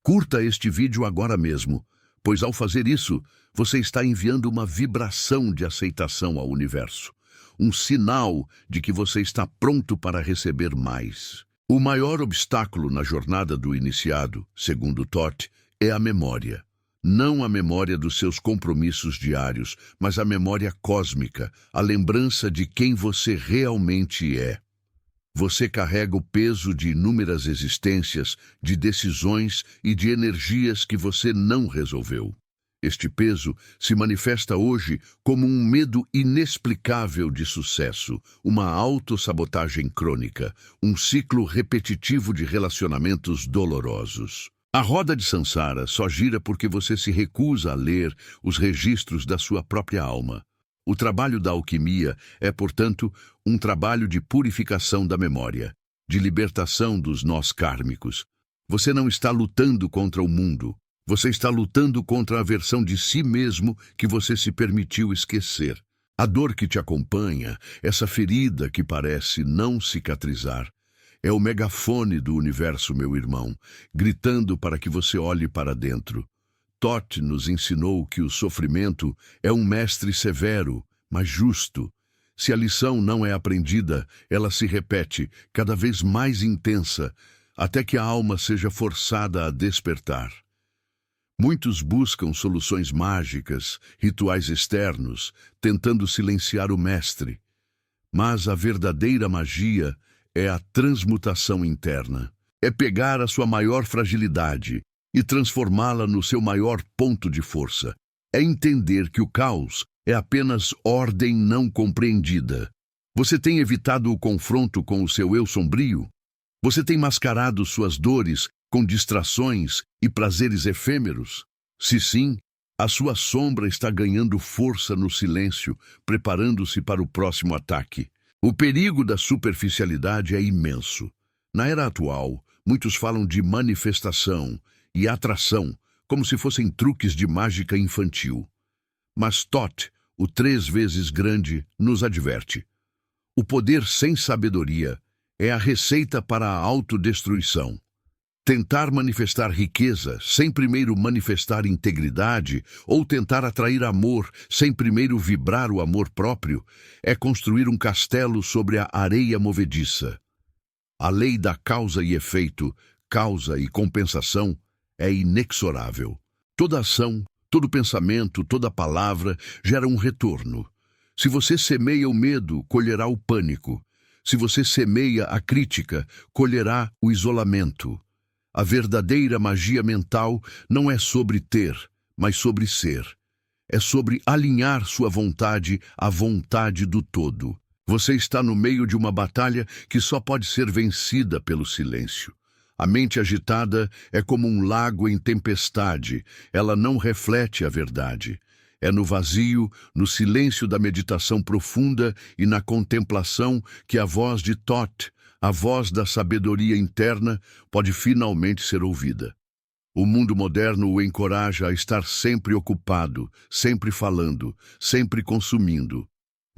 Curta este vídeo agora mesmo, pois ao fazer isso, você está enviando uma vibração de aceitação ao universo, um sinal de que você está pronto para receber mais. O maior obstáculo na jornada do iniciado, segundo Toth, é a memória. Não a memória dos seus compromissos diários, mas a memória cósmica, a lembrança de quem você realmente é. Você carrega o peso de inúmeras existências, de decisões e de energias que você não resolveu. Este peso se manifesta hoje como um medo inexplicável de sucesso, uma autossabotagem crônica, um ciclo repetitivo de relacionamentos dolorosos. A roda de Sansara só gira porque você se recusa a ler os registros da sua própria alma. O trabalho da alquimia é, portanto, um trabalho de purificação da memória, de libertação dos nós kármicos. Você não está lutando contra o mundo. Você está lutando contra a versão de si mesmo que você se permitiu esquecer. A dor que te acompanha, essa ferida que parece não cicatrizar, é o megafone do universo, meu irmão, gritando para que você olhe para dentro. Toth nos ensinou que o sofrimento é um mestre severo, mas justo. Se a lição não é aprendida, ela se repete, cada vez mais intensa, até que a alma seja forçada a despertar. Muitos buscam soluções mágicas, rituais externos, tentando silenciar o mestre. Mas a verdadeira magia é a transmutação interna. É pegar a sua maior fragilidade e transformá-la no seu maior ponto de força. É entender que o caos é apenas ordem não compreendida. Você tem evitado o confronto com o seu eu sombrio? Você tem mascarado suas dores com distrações e prazeres efêmeros? Se sim, a sua sombra está ganhando força no silêncio, preparando-se para o próximo ataque. O perigo da superficialidade é imenso. Na era atual, muitos falam de manifestação e atração, como se fossem truques de mágica infantil. Mas Toth, o 3 vezes grande, nos adverte. O poder sem sabedoria é a receita para a autodestruição. Tentar manifestar riqueza sem primeiro manifestar integridade ou tentar atrair amor sem primeiro vibrar o amor próprio é construir um castelo sobre a areia movediça. A lei da causa e efeito, causa e compensação, é inexorável. Toda ação, Todo pensamento, toda palavra gera um retorno. Se você semeia o medo, colherá o pânico. Se você semeia a crítica, colherá o isolamento. A verdadeira magia mental não é sobre ter, mas sobre ser. É sobre alinhar sua vontade à vontade do todo. Você está no meio de uma batalha que só pode ser vencida pelo silêncio. A mente agitada é como um lago em tempestade, ela não reflete a verdade. É no vazio, no silêncio da meditação profunda e na contemplação que a voz de Thoth, a voz da sabedoria interna, pode finalmente ser ouvida. O mundo moderno o encoraja a estar sempre ocupado, sempre falando, sempre consumindo.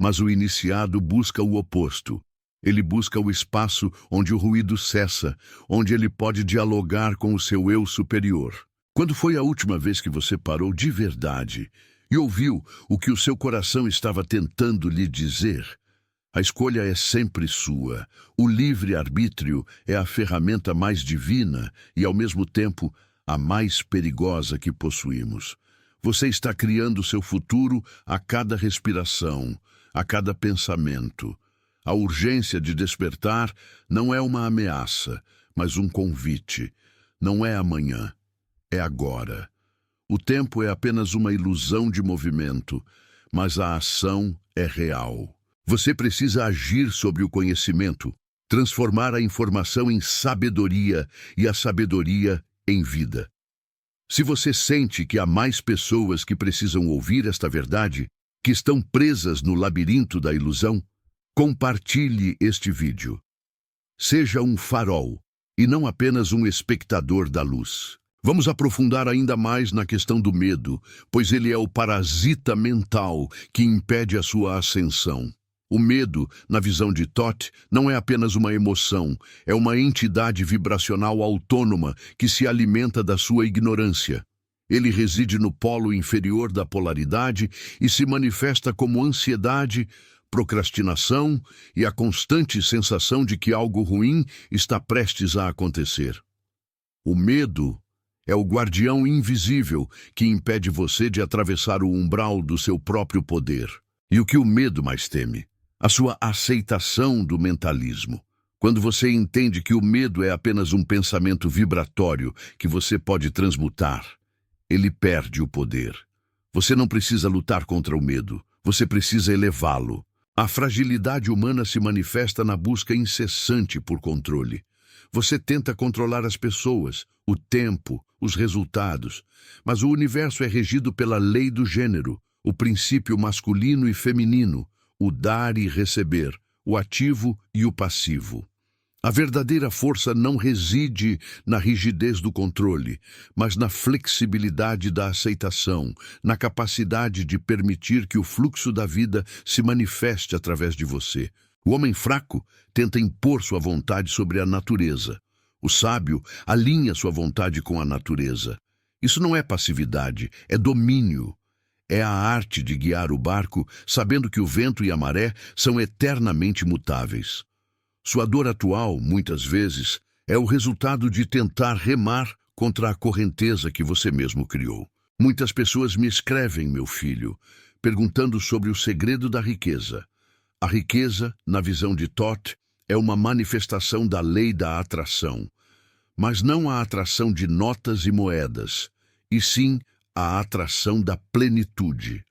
Mas o iniciado busca o oposto. Ele busca o espaço onde o ruído cessa, onde ele pode dialogar com o seu eu superior. Quando foi a última vez que você parou de verdade e ouviu o que o seu coração estava tentando lhe dizer? A escolha é sempre sua. O livre-arbítrio é a ferramenta mais divina e, ao mesmo tempo, a mais perigosa que possuímos. Você está criando seu futuro a cada respiração, a cada pensamento. A urgência de despertar não é uma ameaça, mas um convite. Não é amanhã, é agora. O tempo é apenas uma ilusão de movimento, mas a ação é real. Você precisa agir sobre o conhecimento, transformar a informação em sabedoria e a sabedoria em vida. Se você sente que há mais pessoas que precisam ouvir esta verdade, que estão presas no labirinto da ilusão, compartilhe este vídeo. Seja um farol e não apenas um espectador da luz. Vamos aprofundar ainda mais na questão do medo, pois ele é o parasita mental que impede a sua ascensão. O medo, na visão de Thoth, não é apenas uma emoção, é uma entidade vibracional autônoma que se alimenta da sua ignorância. Ele reside no polo inferior da polaridade e se manifesta como ansiedade, procrastinação e a constante sensação de que algo ruim está prestes a acontecer. O medo é o guardião invisível que impede você de atravessar o umbral do seu próprio poder. E o que o medo mais teme? A sua aceitação do mentalismo. Quando você entende que o medo é apenas um pensamento vibratório que você pode transmutar, ele perde o poder. Você não precisa lutar contra o medo, você precisa elevá-lo. A fragilidade humana se manifesta na busca incessante por controle. Você tenta controlar as pessoas, o tempo, os resultados, mas o universo é regido pela lei do gênero, o princípio masculino e feminino, o dar e receber, o ativo e o passivo. A verdadeira força não reside na rigidez do controle, mas na flexibilidade da aceitação, na capacidade de permitir que o fluxo da vida se manifeste através de você. O homem fraco tenta impor sua vontade sobre a natureza. O sábio alinha sua vontade com a natureza. Isso não é passividade, é domínio. É a arte de guiar o barco, sabendo que o vento e a maré são eternamente mutáveis. Sua dor atual, muitas vezes, é o resultado de tentar remar contra a correnteza que você mesmo criou. Muitas pessoas me escrevem, meu filho, perguntando sobre o segredo da riqueza. A riqueza, na visão de Thoth, é uma manifestação da lei da atração, mas não a atração de notas e moedas, e sim a atração da plenitude.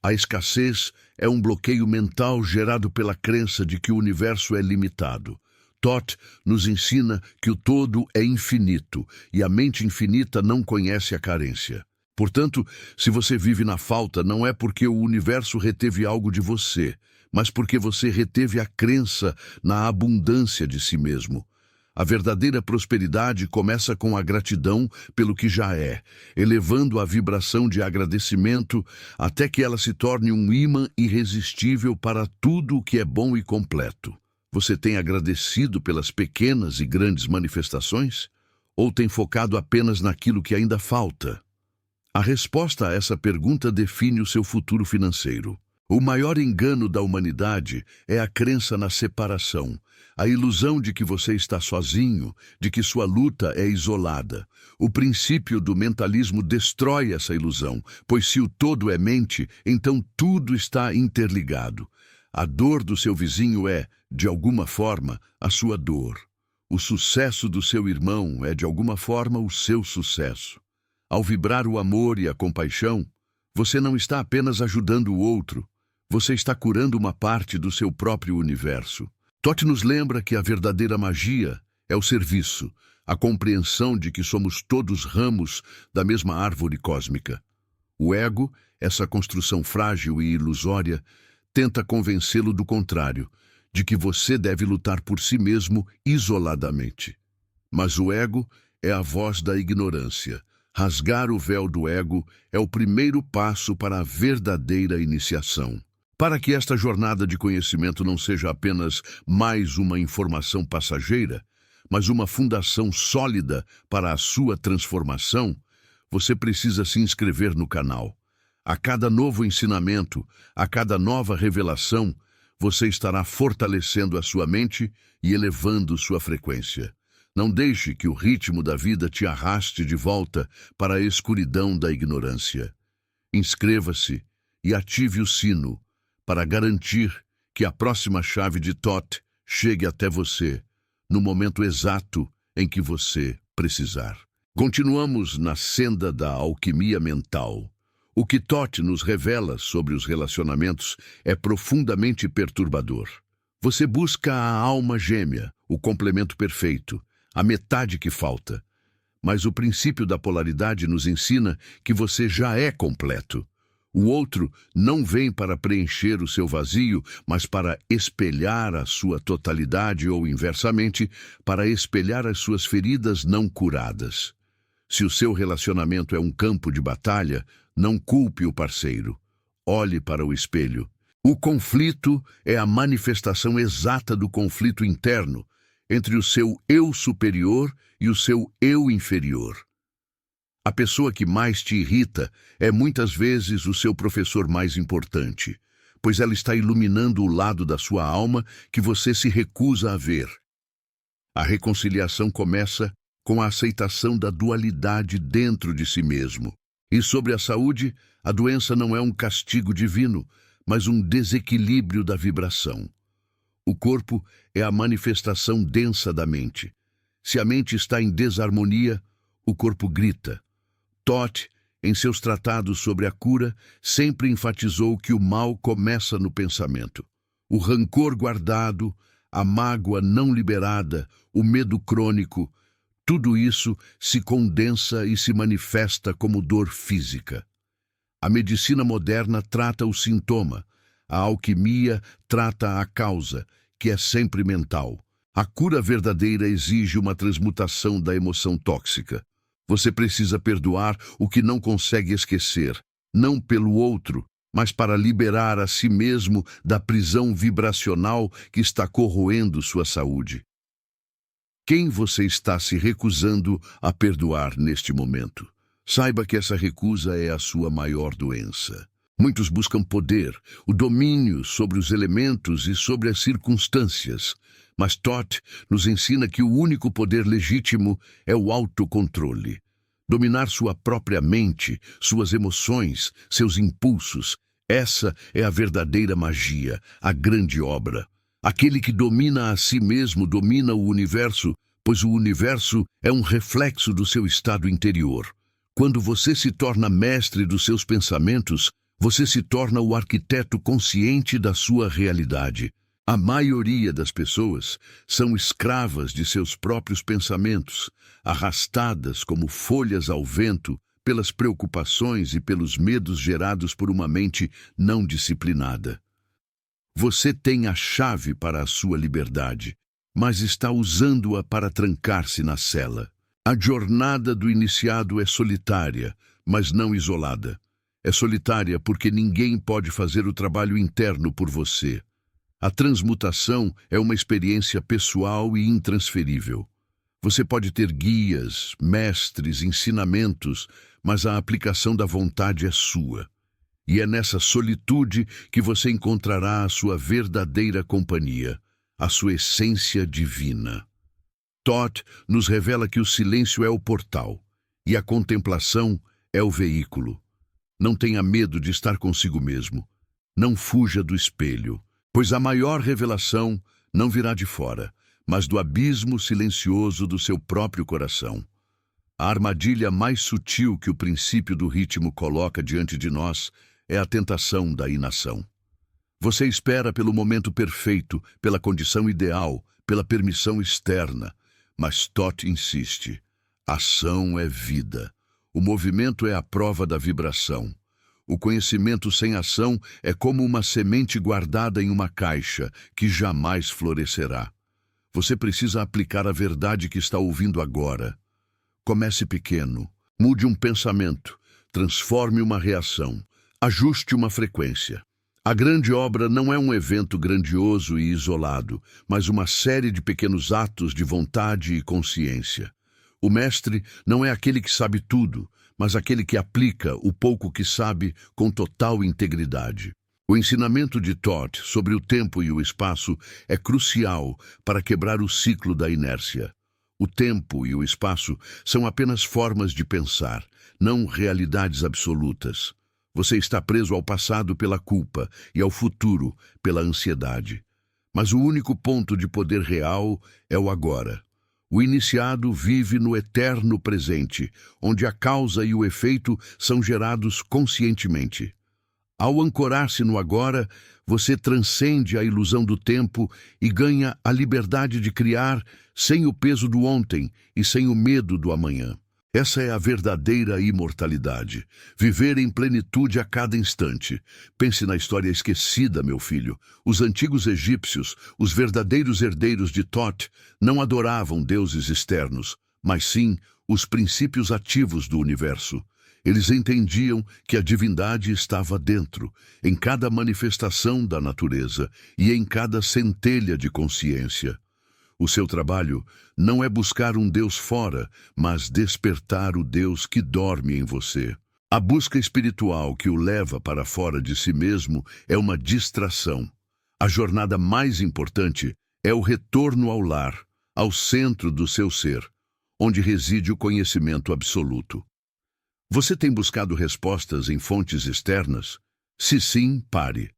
A escassez é um bloqueio mental gerado pela crença de que o universo é limitado. Thoth nos ensina que o todo é infinito e a mente infinita não conhece a carência. Portanto, se você vive na falta, não é porque o universo reteve algo de você, mas porque você reteve a crença na abundância de si mesmo. A verdadeira prosperidade começa com a gratidão pelo que já é, elevando a vibração de agradecimento até que ela se torne um ímã irresistível para tudo o que é bom e completo. Você tem agradecido pelas pequenas e grandes manifestações? Ou tem focado apenas naquilo que ainda falta? A resposta a essa pergunta define o seu futuro financeiro. O maior engano da humanidade é a crença na separação, a ilusão de que você está sozinho, de que sua luta é isolada. O princípio do mentalismo destrói essa ilusão, pois se o todo é mente, então tudo está interligado. A dor do seu vizinho é, de alguma forma, a sua dor. O sucesso do seu irmão é, de alguma forma, o seu sucesso. Ao vibrar o amor e a compaixão, você não está apenas ajudando o outro, você está curando uma parte do seu próprio universo. Tote nos lembra que a verdadeira magia é o serviço, a compreensão de que somos todos ramos da mesma árvore cósmica. O ego, essa construção frágil e ilusória, tenta convencê-lo do contrário, de que você deve lutar por si mesmo isoladamente. Mas o ego é a voz da ignorância. Rasgar o véu do ego é o primeiro passo para a verdadeira iniciação. Para que esta jornada de conhecimento não seja apenas mais uma informação passageira, mas uma fundação sólida para a sua transformação, você precisa se inscrever no canal. A cada novo ensinamento, a cada nova revelação, você estará fortalecendo a sua mente e elevando sua frequência. Não deixe que o ritmo da vida te arraste de volta para a escuridão da ignorância. Inscreva-se e ative o sino para garantir que a próxima chave de Thoth chegue até você no momento exato em que você precisar. Continuamos na senda da alquimia mental. O que Thoth nos revela sobre os relacionamentos é profundamente perturbador. Você busca a alma gêmea, o complemento perfeito, a metade que falta. Mas o princípio da polaridade nos ensina que você já é completo. O outro não vem para preencher o seu vazio, mas para espelhar a sua totalidade ou, inversamente, para espelhar as suas feridas não curadas. Se o seu relacionamento é um campo de batalha, não culpe o parceiro. Olhe para o espelho. O conflito é a manifestação exata do conflito interno entre o seu eu superior e o seu eu inferior. A pessoa que mais te irrita é muitas vezes o seu professor mais importante, pois ela está iluminando o lado da sua alma que você se recusa a ver. A reconciliação começa com a aceitação da dualidade dentro de si mesmo. E sobre a saúde, a doença não é um castigo divino, mas um desequilíbrio da vibração. O corpo é a manifestação densa da mente. Se a mente está em desarmonia, o corpo grita. Thoth, em seus tratados sobre a cura, sempre enfatizou que o mal começa no pensamento. O rancor guardado, a mágoa não liberada, o medo crônico, tudo isso se condensa e se manifesta como dor física. A medicina moderna trata o sintoma, a alquimia trata a causa, que é sempre mental. A cura verdadeira exige uma transmutação da emoção tóxica. Você precisa perdoar o que não consegue esquecer, não pelo outro, mas para liberar a si mesmo da prisão vibracional que está corroendo sua saúde. Quem você está se recusando a perdoar neste momento? Saiba que essa recusa é a sua maior doença. Muitos buscam poder, o domínio sobre os elementos e sobre as circunstâncias, mas Thoth nos ensina que o único poder legítimo é o autocontrole. Dominar sua própria mente, suas emoções, seus impulsos, essa é a verdadeira magia, a grande obra. Aquele que domina a si mesmo domina o universo, pois o universo é um reflexo do seu estado interior. Quando você se torna mestre dos seus pensamentos, você se torna o arquiteto consciente da sua realidade. A maioria das pessoas são escravas de seus próprios pensamentos, arrastadas como folhas ao vento pelas preocupações e pelos medos gerados por uma mente não disciplinada. Você tem a chave para a sua liberdade, mas está usando-a para trancar-se na cela. A jornada do iniciado é solitária, mas não isolada. É solitária porque ninguém pode fazer o trabalho interno por você. A transmutação é uma experiência pessoal e intransferível. Você pode ter guias, mestres, ensinamentos, mas a aplicação da vontade é sua. E é nessa solitude que você encontrará a sua verdadeira companhia, a sua essência divina. Todd nos revela que o silêncio é o portal e a contemplação é o veículo. Não tenha medo de estar consigo mesmo. Não fuja do espelho, pois a maior revelação não virá de fora, mas do abismo silencioso do seu próprio coração. A armadilha mais sutil que o princípio do ritmo coloca diante de nós é a tentação da inação. Você espera pelo momento perfeito, pela condição ideal, pela permissão externa, mas Todd insiste. Ação é vida. O movimento é a prova da vibração. O conhecimento sem ação é como uma semente guardada em uma caixa que jamais florescerá. Você precisa aplicar a verdade que está ouvindo agora. Comece pequeno, mude um pensamento, transforme uma reação, ajuste uma frequência. A grande obra não é um evento grandioso e isolado, mas uma série de pequenos atos de vontade e consciência. O mestre não é aquele que sabe tudo, mas aquele que aplica o pouco que sabe com total integridade. O ensinamento de Todd sobre o tempo e o espaço é crucial para quebrar o ciclo da inércia. O tempo e o espaço são apenas formas de pensar, não realidades absolutas. Você está preso ao passado pela culpa e ao futuro pela ansiedade. Mas o único ponto de poder real é o agora. O iniciado vive no eterno presente, onde a causa e o efeito são gerados conscientemente. Ao ancorar-se no agora, você transcende a ilusão do tempo e ganha a liberdade de criar sem o peso do ontem e sem o medo do amanhã. Essa é a verdadeira imortalidade, viver em plenitude a cada instante. Pense na história esquecida, meu filho. Os antigos egípcios, os verdadeiros herdeiros de Thoth, não adoravam deuses externos, mas sim os princípios ativos do universo. Eles entendiam que a divindade estava dentro, em cada manifestação da natureza e em cada centelha de consciência. O seu trabalho não é buscar um Deus fora, mas despertar o Deus que dorme em você. A busca espiritual que o leva para fora de si mesmo é uma distração. A jornada mais importante é o retorno ao lar, ao centro do seu ser, onde reside o conhecimento absoluto. Você tem buscado respostas em fontes externas? Se sim, pare.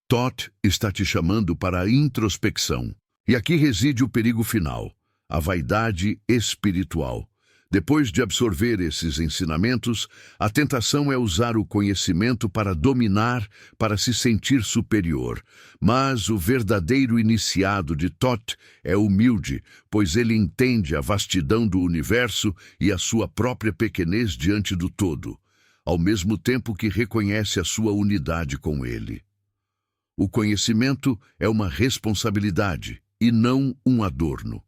Thoth está te chamando para a introspecção. E aqui reside o perigo final, a vaidade espiritual. Depois de absorver esses ensinamentos, a tentação é usar o conhecimento para dominar, para se sentir superior. Mas o verdadeiro iniciado de Thoth é humilde, pois ele entende a vastidão do universo e a sua própria pequenez diante do todo, ao mesmo tempo que reconhece a sua unidade com ele. O conhecimento é uma responsabilidade e não um adorno.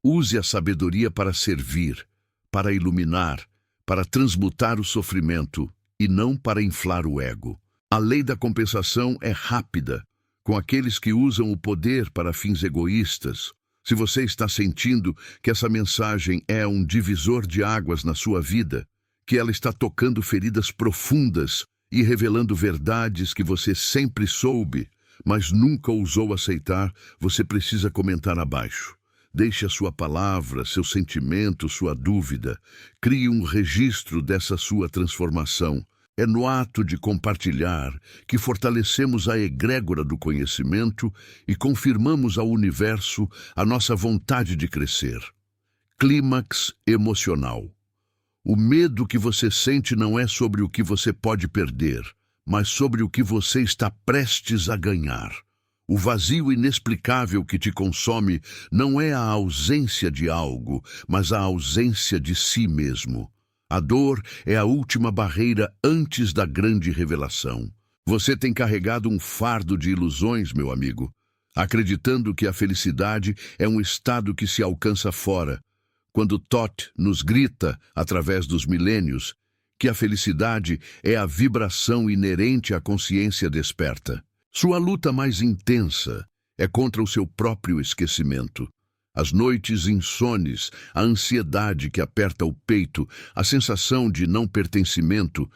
Use a sabedoria para servir, para iluminar, para transmutar o sofrimento e não para inflar o ego. A lei da compensação é rápida, com aqueles que usam o poder para fins egoístas. Se você está sentindo que essa mensagem é um divisor de águas na sua vida, que ela está tocando feridas profundas e revelando verdades que você sempre soube, mas nunca ousou aceitar, você precisa comentar abaixo. Deixe a sua palavra, seu sentimento, sua dúvida. Crie um registro dessa sua transformação. É no ato de compartilhar que fortalecemos a egrégora do conhecimento e confirmamos ao universo a nossa vontade de crescer. Clímax emocional. O medo que você sente não é sobre o que você pode perder, mas sobre o que você está prestes a ganhar. O vazio inexplicável que te consome não é a ausência de algo, mas a ausência de si mesmo. A dor é a última barreira antes da grande revelação. Você tem carregado um fardo de ilusões, meu amigo, acreditando que a felicidade é um estado que se alcança fora, quando Thoth nos grita, através dos milênios, que a felicidade é a vibração inerente à consciência desperta. Sua luta mais intensa é contra o seu próprio esquecimento. As noites insones, a ansiedade que aperta o peito, a sensação de não pertencimento,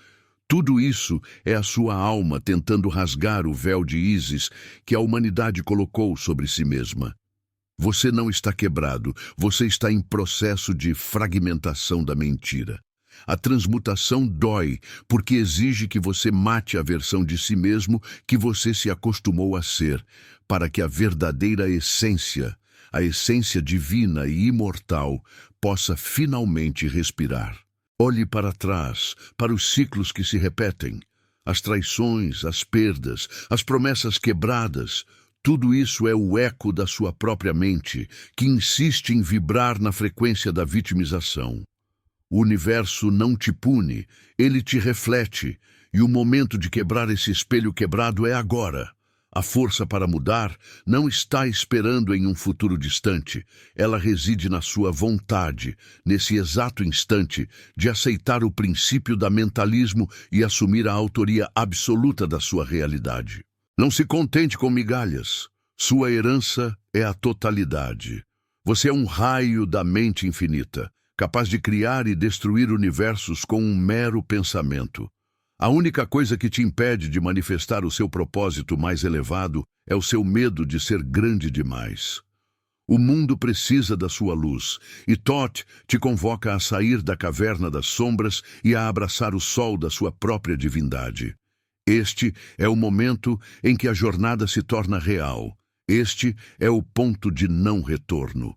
Tudo isso é a sua alma tentando rasgar o véu de Ísis que a humanidade colocou sobre si mesma. Você não está quebrado, você está em processo de fragmentação da mentira. A transmutação dói, porque exige que você mate a versão de si mesmo que você se acostumou a ser, para que a verdadeira essência, a essência divina e imortal, possa finalmente respirar. Olhe para trás, para os ciclos que se repetem, as traições, as perdas, as promessas quebradas. Tudo isso é o eco da sua própria mente, que insiste em vibrar na frequência da vitimização. O universo não te pune, ele te reflete, e o momento de quebrar esse espelho quebrado é agora. A força para mudar não está esperando em um futuro distante, ela reside na sua vontade, nesse exato instante, de aceitar o princípio da mentalismo e assumir a autoria absoluta da sua realidade. Não se contente com migalhas, sua herança é a totalidade. Você é um raio da mente infinita, capaz de criar e destruir universos com um mero pensamento. A única coisa que te impede de manifestar o seu propósito mais elevado é o seu medo de ser grande demais. O mundo precisa da sua luz, e Thoth te convoca a sair da caverna das sombras e a abraçar o sol da sua própria divindade. Este é o momento em que a jornada se torna real. Este é o ponto de não retorno.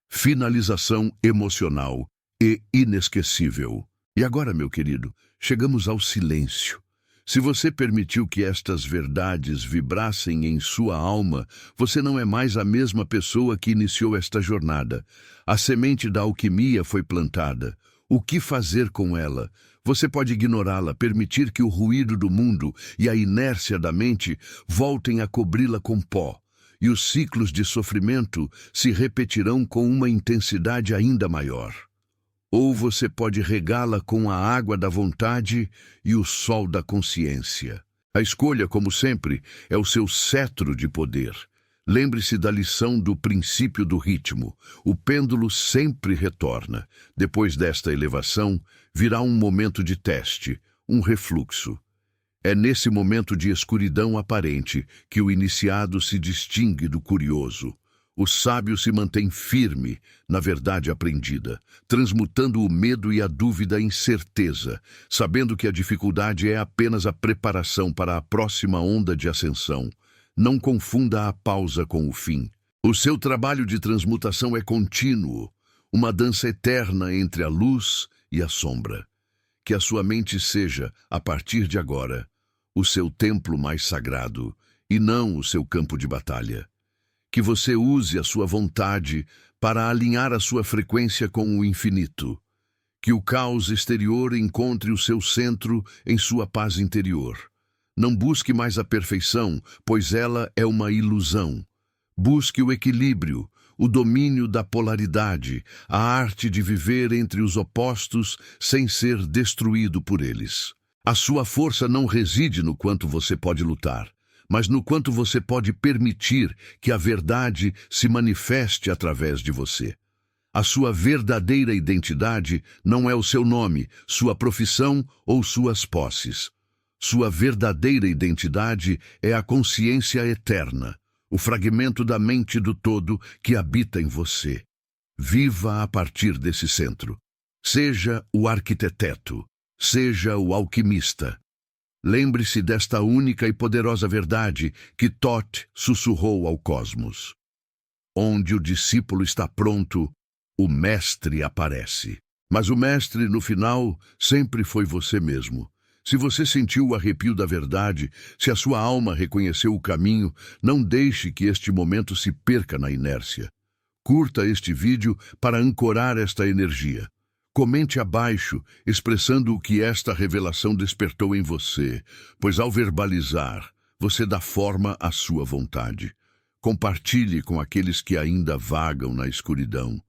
Finalização emocional e inesquecível. E agora, meu querido, chegamos ao silêncio. Se você permitiu que estas verdades vibrassem em sua alma, você não é mais a mesma pessoa que iniciou esta jornada. A semente da alquimia foi plantada. O que fazer com ela? Você pode ignorá-la, permitir que o ruído do mundo e a inércia da mente voltem a cobri-la com pó. E os ciclos de sofrimento se repetirão com uma intensidade ainda maior. Ou você pode regá-la com a água da vontade e o sol da consciência. A escolha, como sempre, é o seu cetro de poder. Lembre-se da lição do princípio do ritmo. O pêndulo sempre retorna. Depois desta elevação, virá um momento de teste, um refluxo. É nesse momento de escuridão aparente que o iniciado se distingue do curioso. O sábio se mantém firme na verdade aprendida, transmutando o medo e a dúvida em certeza, sabendo que a dificuldade é apenas a preparação para a próxima onda de ascensão. Não confunda a pausa com o fim. O seu trabalho de transmutação é contínuo, uma dança eterna entre a luz e a sombra. Que a sua mente seja, a partir de agora, o seu templo mais sagrado e não o seu campo de batalha. Que você use a sua vontade para alinhar a sua frequência com o infinito. Que o caos exterior encontre o seu centro em sua paz interior. Não busque mais a perfeição, pois ela é uma ilusão. Busque o equilíbrio, o domínio da polaridade, a arte de viver entre os opostos sem ser destruído por eles. A sua força não reside no quanto você pode lutar, mas no quanto você pode permitir que a verdade se manifeste através de você. A sua verdadeira identidade não é o seu nome, sua profissão ou suas posses. Sua verdadeira identidade é a consciência eterna, o fragmento da mente do todo que habita em você. Viva a partir desse centro. Seja o arquiteto, seja o alquimista. Lembre-se desta única e poderosa verdade que Thoth sussurrou ao cosmos. Onde o discípulo está pronto, o mestre aparece. Mas o mestre, no final, sempre foi você mesmo. Se você sentiu o arrepio da verdade, se a sua alma reconheceu o caminho, não deixe que este momento se perca na inércia. Curta este vídeo para ancorar esta energia. Comente abaixo, expressando o que esta revelação despertou em você, pois ao verbalizar, você dá forma à sua vontade. Compartilhe com aqueles que ainda vagam na escuridão,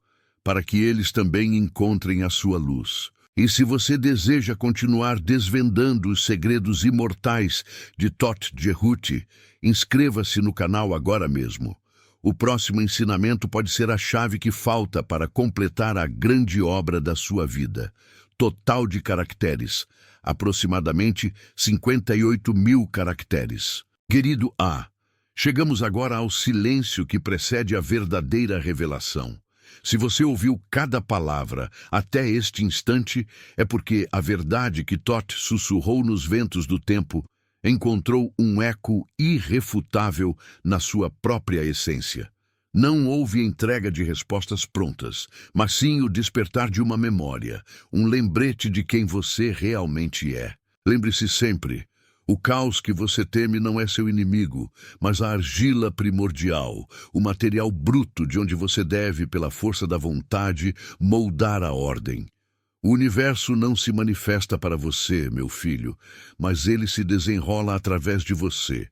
para que eles também encontrem a sua luz. E se você deseja continuar desvendando os segredos imortais de Thoth Jehut, inscreva-se no canal agora mesmo. O próximo ensinamento pode ser a chave que falta para completar a grande obra da sua vida. Total de caracteres. aproximadamente 58.000 caracteres. Querido A, chegamos agora ao silêncio que precede a verdadeira revelação. Se você ouviu cada palavra até este instante, é porque a verdade que Thoth sussurrou nos ventos do tempo encontrou um eco irrefutável na sua própria essência. Não houve entrega de respostas prontas, mas sim o despertar de uma memória, um lembrete de quem você realmente é. Lembre-se sempre, o caos que você teme não é seu inimigo, mas a argila primordial, o material bruto de onde você deve, pela força da vontade, moldar a ordem. O universo não se manifesta para você, meu filho, mas ele se desenrola através de você.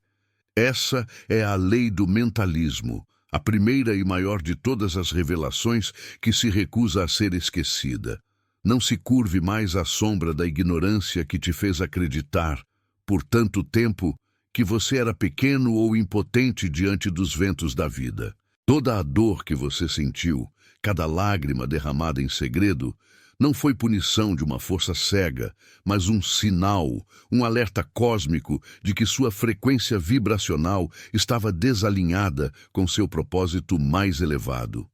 Essa é a lei do mentalismo, a primeira e maior de todas as revelações que se recusa a ser esquecida. Não se curve mais à sombra da ignorância que te fez acreditar, por tanto tempo, que você era pequeno ou impotente diante dos ventos da vida. Toda a dor que você sentiu, cada lágrima derramada em segredo, não foi punição de uma força cega, mas um sinal, um alerta cósmico de que sua frequência vibracional estava desalinhada com seu propósito mais elevado.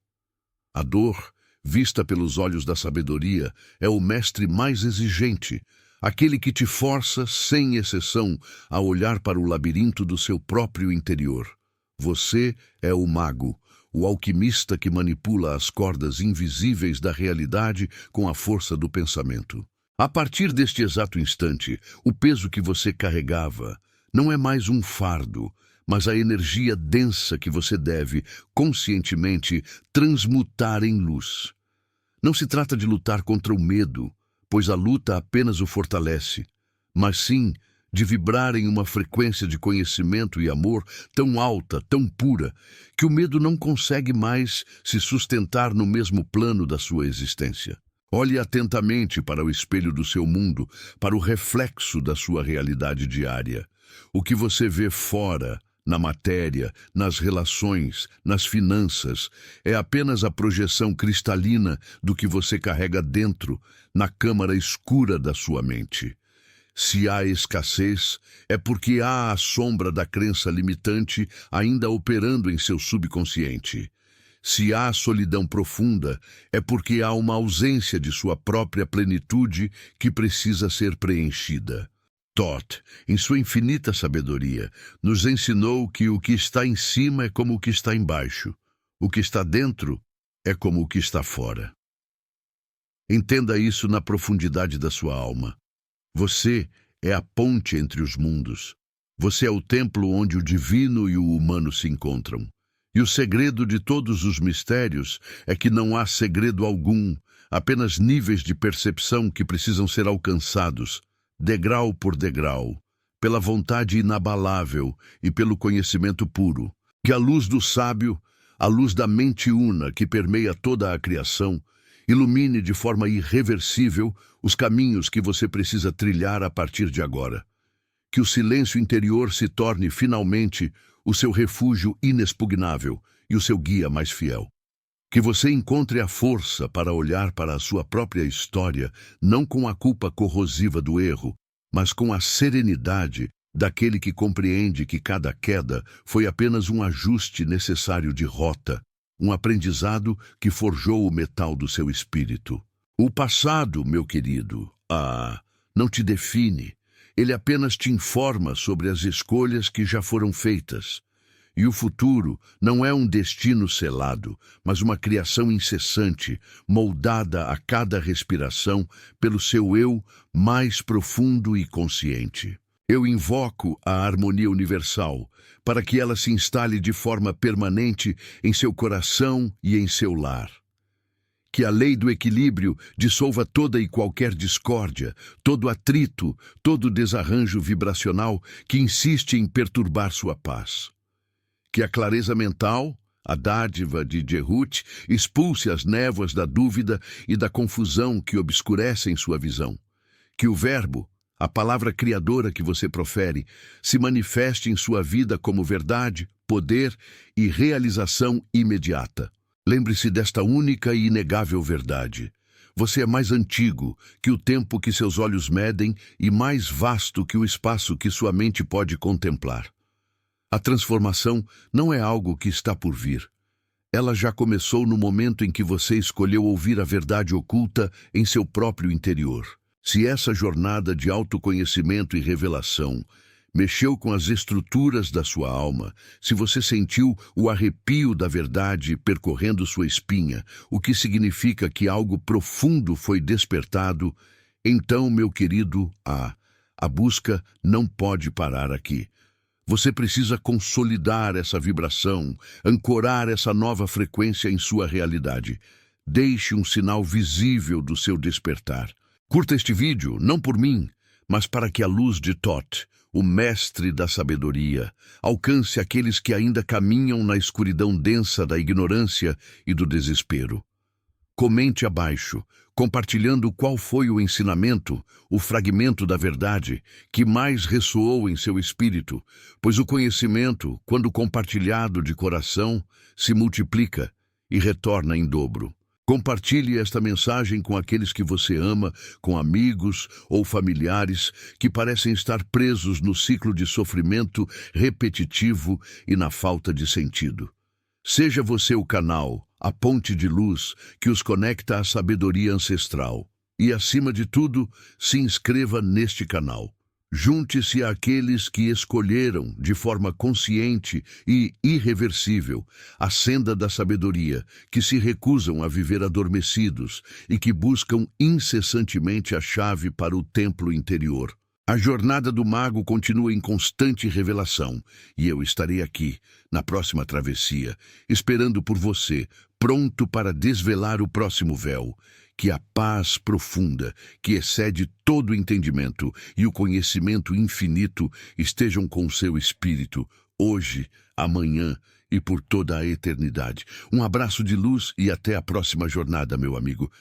A dor, vista pelos olhos da sabedoria, é o mestre mais exigente, aquele que te força, sem exceção, a olhar para o labirinto do seu próprio interior. Você é o mago, o alquimista que manipula as cordas invisíveis da realidade com a força do pensamento. A partir deste exato instante, o peso que você carregava não é mais um fardo, mas a energia densa que você deve, conscientemente, transmutar em luz. Não se trata de lutar contra o medo, pois a luta apenas o fortalece, mas sim de vibrar em uma frequência de conhecimento e amor tão alta, tão pura, que o medo não consegue mais se sustentar no mesmo plano da sua existência. Olhe atentamente para o espelho do seu mundo, para o reflexo da sua realidade diária. O que você vê fora, na matéria, nas relações, nas finanças, é apenas a projeção cristalina do que você carrega dentro, na câmara escura da sua mente. Se há escassez, é porque há a sombra da crença limitante ainda operando em seu subconsciente. Se há solidão profunda, é porque há uma ausência de sua própria plenitude que precisa ser preenchida. Thoth, em sua infinita sabedoria, nos ensinou que o que está em cima é como o que está embaixo. O que está dentro é como o que está fora. Entenda isso na profundidade da sua alma. Você é a ponte entre os mundos. Você é o templo onde o divino e o humano se encontram. E o segredo de todos os mistérios é que não há segredo algum, apenas níveis de percepção que precisam ser alcançados, degrau por degrau, pela vontade inabalável e pelo conhecimento puro. Que a luz do sábio, a luz da mente una que permeia toda a criação, ilumine de forma irreversível os caminhos que você precisa trilhar a partir de agora. Que o silêncio interior se torne, finalmente, o seu refúgio inexpugnável e o seu guia mais fiel. Que você encontre a força para olhar para a sua própria história, não com a culpa corrosiva do erro, mas com a serenidade daquele que compreende que cada queda foi apenas um ajuste necessário de rota, um aprendizado que forjou o metal do seu espírito. O passado, meu querido, não te define. Ele apenas te informa sobre as escolhas que já foram feitas. E o futuro não é um destino selado, mas uma criação incessante, moldada a cada respiração pelo seu eu mais profundo e consciente. Eu invoco a harmonia universal para que ela se instale de forma permanente em seu coração e em seu lar. Que a lei do equilíbrio dissolva toda e qualquer discórdia, todo atrito, todo desarranjo vibracional que insiste em perturbar sua paz. Que a clareza mental, a dádiva de Jehut, expulse as névoas da dúvida e da confusão que obscurecem sua visão. Que o verbo, a palavra criadora que você profere, se manifeste em sua vida como verdade, poder e realização imediata. Lembre-se desta única e inegável verdade. Você é mais antigo que o tempo que seus olhos medem e mais vasto que o espaço que sua mente pode contemplar. A transformação não é algo que está por vir. Ela já começou no momento em que você escolheu ouvir a verdade oculta em seu próprio interior. Se essa jornada de autoconhecimento e revelação mexeu com as estruturas da sua alma, se você sentiu o arrepio da verdade percorrendo sua espinha, o que significa que algo profundo foi despertado, então, meu querido, a busca não pode parar aqui. Você precisa consolidar essa vibração, ancorar essa nova frequência em sua realidade. Deixe um sinal visível do seu despertar. Curta este vídeo, não por mim, mas para que a luz de Thoth, o mestre da sabedoria, alcance aqueles que ainda caminham na escuridão densa da ignorância e do desespero. Comente abaixo, compartilhando qual foi o ensinamento, o fragmento da verdade que mais ressoou em seu espírito, pois o conhecimento, quando compartilhado de coração, se multiplica e retorna em dobro. Compartilhe esta mensagem com aqueles que você ama, com amigos ou familiares que parecem estar presos no ciclo de sofrimento repetitivo e na falta de sentido. Seja você o canal, a ponte de luz que os conecta à sabedoria ancestral. E, acima de tudo, se inscreva neste canal. Junte-se àqueles que escolheram, de forma consciente e irreversível, a senda da sabedoria, que se recusam a viver adormecidos e que buscam incessantemente a chave para o templo interior. A jornada do mago continua em constante revelação, e eu estarei aqui, na próxima travessia, esperando por você, pronto para desvelar o próximo véu. Que a paz profunda, que excede todo entendimento, e o conhecimento infinito estejam com seu espírito, hoje, amanhã e por toda a eternidade. Um abraço de luz e até a próxima jornada, meu amigo.